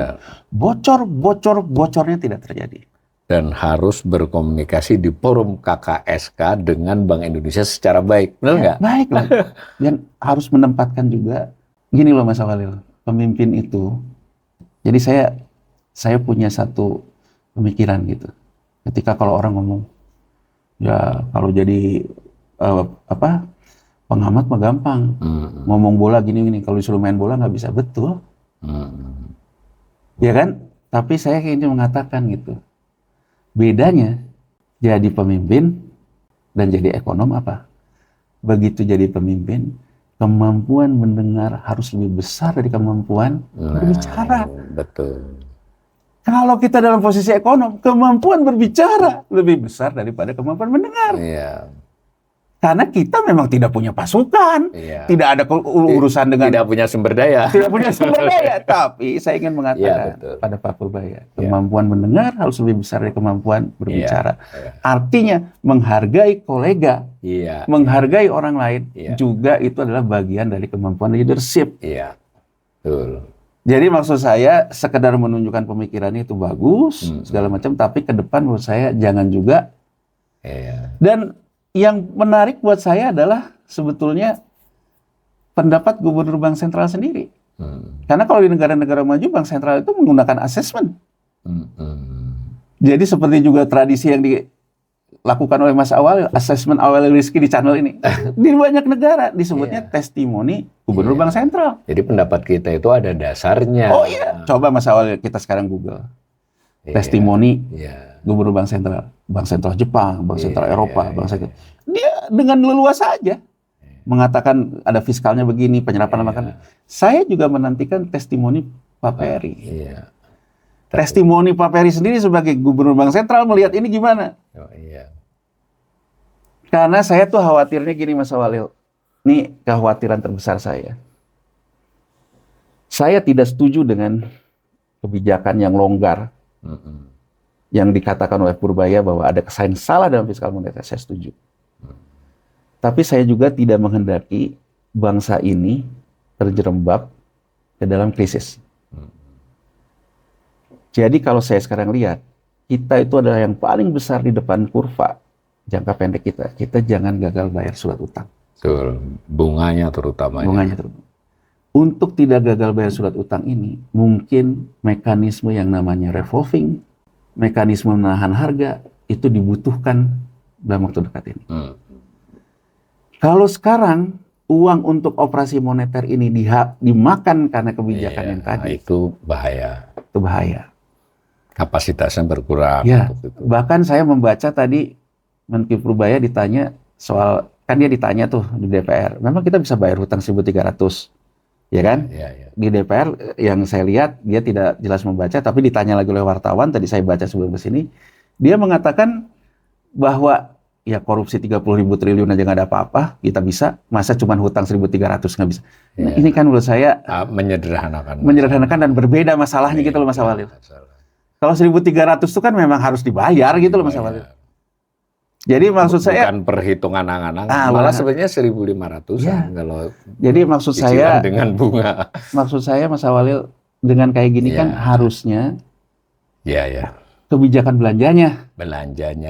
bocornya tidak terjadi. Dan harus berkomunikasi di forum KKSK dengan Bank Indonesia secara baik, benar nggak? Baik lah. Dan harus menempatkan juga, gini loh Mas Awalil, pemimpin itu, jadi saya punya satu pemikiran gitu. Ketika kalau orang ngomong, ya kalau jadi pengamat mah gampang, ngomong bola gini-gini, kalau disuruh main bola nggak bisa betul, ya kan? Tapi saya ingin mengatakan gitu, bedanya jadi pemimpin dan jadi ekonom apa? Begitu jadi pemimpin, kemampuan mendengar harus lebih besar dari kemampuan berbicara. Betul. Kalau kita dalam posisi ekonom, kemampuan berbicara lebih besar daripada kemampuan mendengar. Karena kita memang tidak punya pasukan, tidak ada urusan dengan... Tidak punya sumber daya. Tidak punya sumber daya. Tapi saya ingin mengatakan pada Pak Purbaya, kemampuan mendengar harus lebih besar dari kemampuan berbicara. Artinya menghargai kolega, menghargai orang lain, juga itu adalah bagian dari kemampuan leadership. Betul. Jadi maksud saya, sekedar menunjukkan pemikirannya itu bagus, segala macam, tapi ke depan menurut saya jangan juga. Dan yang menarik buat saya adalah sebetulnya pendapat Gubernur Bank Sentral sendiri. Karena kalau di negara-negara maju, Bank Sentral itu menggunakan assessment. Jadi seperti juga tradisi yang dilakukan oleh Mas Awalil, assessment Awalil Rizky di channel ini. Di banyak negara disebutnya testimoni Gubernur Bank Sentral. Jadi pendapat kita itu ada dasarnya. Oh iya, coba Mas Awalil kita sekarang Google. Testimoni Gubernur Bank Sentral Jepang, Bank Sentral Eropa, Bank Sentral. Dia dengan leluasa saja mengatakan ada fiskalnya begini, penyerapan makan. Saya juga menantikan testimoni Pak Peri. Testimoni Pak Peri sendiri sebagai Gubernur Bank Sentral melihat ini gimana? Karena saya tuh khawatirnya gini Mas Awalil. Ini kekhawatiran terbesar saya. Saya tidak setuju dengan kebijakan yang longgar. Yang dikatakan oleh Purbaya bahwa ada kesan salah dalam fiskal moneter, saya setuju. Tapi saya juga tidak menghendaki bangsa ini terjerembab ke dalam krisis. Jadi kalau saya sekarang lihat, kita itu adalah yang paling besar di depan kurva jangka pendek kita. Kita jangan gagal bayar surat utang. Betul, bunganya terutama. Bunganya terutama. Untuk tidak gagal bayar surat utang ini, mungkin mekanisme yang namanya revolving, mekanisme menahan harga, itu dibutuhkan dalam waktu dekat ini. Kalau sekarang, uang untuk operasi moneter ini dimakan karena kebijakan yang tadi. Itu bahaya. Itu bahaya. Kapasitasnya berkurang. Ya, untuk itu. bahkan saya membaca tadi, Menteri Purbaya ditanya soal, kan dia ditanya tuh di DPR, memang kita bisa bayar hutang 1.300. Ya kan? Di DPR yang saya lihat dia tidak jelas membaca, tapi ditanya lagi oleh wartawan, tadi saya baca sebelum ke sini, dia mengatakan bahwa ya korupsi 30.000 triliun aja nggak ada apa-apa, kita bisa, masa cuma hutang 1.300 nggak bisa. Nah, ini kan menurut saya menyederhanakan dan berbeda masalahnya gitu loh Mas Awalil. Kalau 1.300 itu kan memang harus dibayar gitu loh Mas Awalil. Jadi maksud saya bukan perhitungan angan-angan, malah sebenarnya 1.500 ya. Kalau jadi maksud saya dengan bunga. Maksud saya Mas Awalil dengan kayak gini kan harusnya kebijakan belanjanya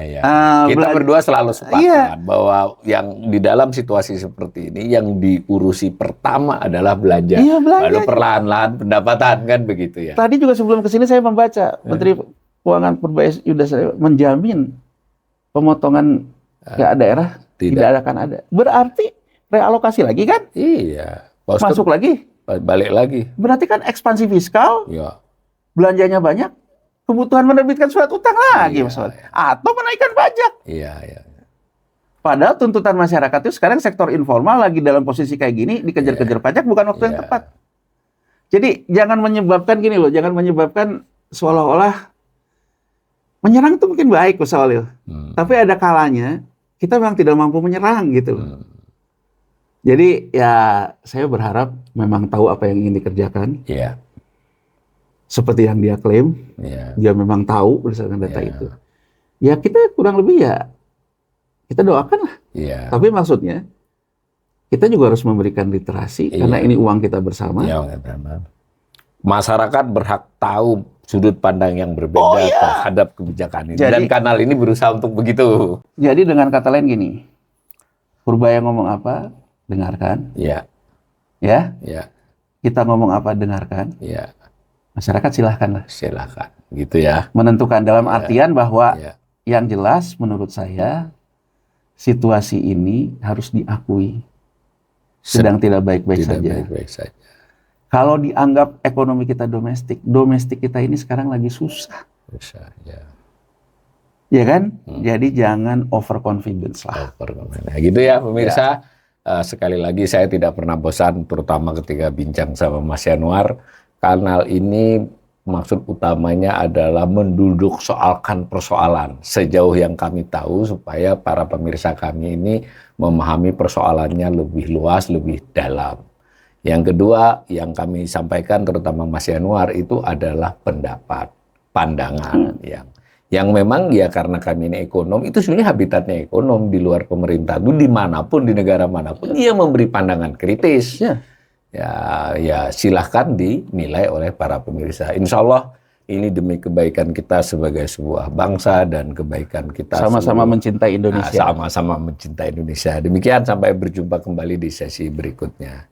ya. Kita berdua selalu sepakat bahwa yang di dalam situasi seperti ini yang diurusi pertama adalah belanja. Lalu perlahan-lahan pendapatan kan begitu ya. Tadi juga sebelum kesini saya membaca Menteri Keuangan Purbaya Yudhistira menjamin pemotongan ke daerah tidak akan ada. Berarti realokasi lagi kan? Iya. Masuk lagi. Balik lagi. Berarti kan ekspansi fiskal, belanjanya banyak, kebutuhan menerbitkan surat utang lagi, Mas Awalil. Atau menaikkan pajak. Iya. Padahal tuntutan masyarakat itu sekarang sektor informal lagi dalam posisi kayak gini, dikejar-kejar pajak bukan waktu yang tepat. Jadi jangan menyebabkan gini loh, jangan menyebabkan seolah-olah menyerang itu mungkin baik, Mas Awalil. Tapi ada kalanya kita memang tidak mampu menyerang gitu. Jadi ya saya berharap memang tahu apa yang ingin dikerjakan. Seperti yang dia klaim, dia memang tahu berdasarkan data itu. Ya kita kurang lebih ya kita doakan lah. Tapi maksudnya kita juga harus memberikan literasi karena ini uang kita bersama. Masyarakat berhak tahu sudut pandang yang berbeda terhadap kebijakan ini. Dan kanal ini berusaha untuk begitu. Jadi dengan kata lain gini, Purbaya ngomong apa, dengarkan. Kita ngomong apa, dengarkan. Masyarakat silahkan. Gitu ya. Menentukan dalam artian bahwa yang jelas menurut saya situasi ini harus diakui sedang tidak baik-baik saja. Kalau dianggap ekonomi kita domestik kita ini sekarang lagi susah. Ya kan? Jadi jangan overconfidence lah. Gitu ya pemirsa. Sekali lagi saya tidak pernah bosan, terutama ketika bincang sama Mas Yanuar. Kanal ini maksud utamanya adalah menduduk soalkan persoalan sejauh yang kami tahu supaya para pemirsa kami ini memahami persoalannya lebih luas, lebih dalam. Yang kedua yang kami sampaikan terutama Mas Yanuar itu adalah pendapat, pandangan yang memang ya karena kami ini ekonom, itu sebenarnya habitatnya ekonom di luar pemerintah itu dimanapun, di negara manapun dia memberi pandangan kritis. Ya silahkan dinilai oleh para pemirsa. Insya Allah ini demi kebaikan kita sebagai sebuah bangsa dan kebaikan kita sama-sama mencintai Indonesia. Sama-sama mencintai Indonesia. Demikian sampai berjumpa kembali di sesi berikutnya.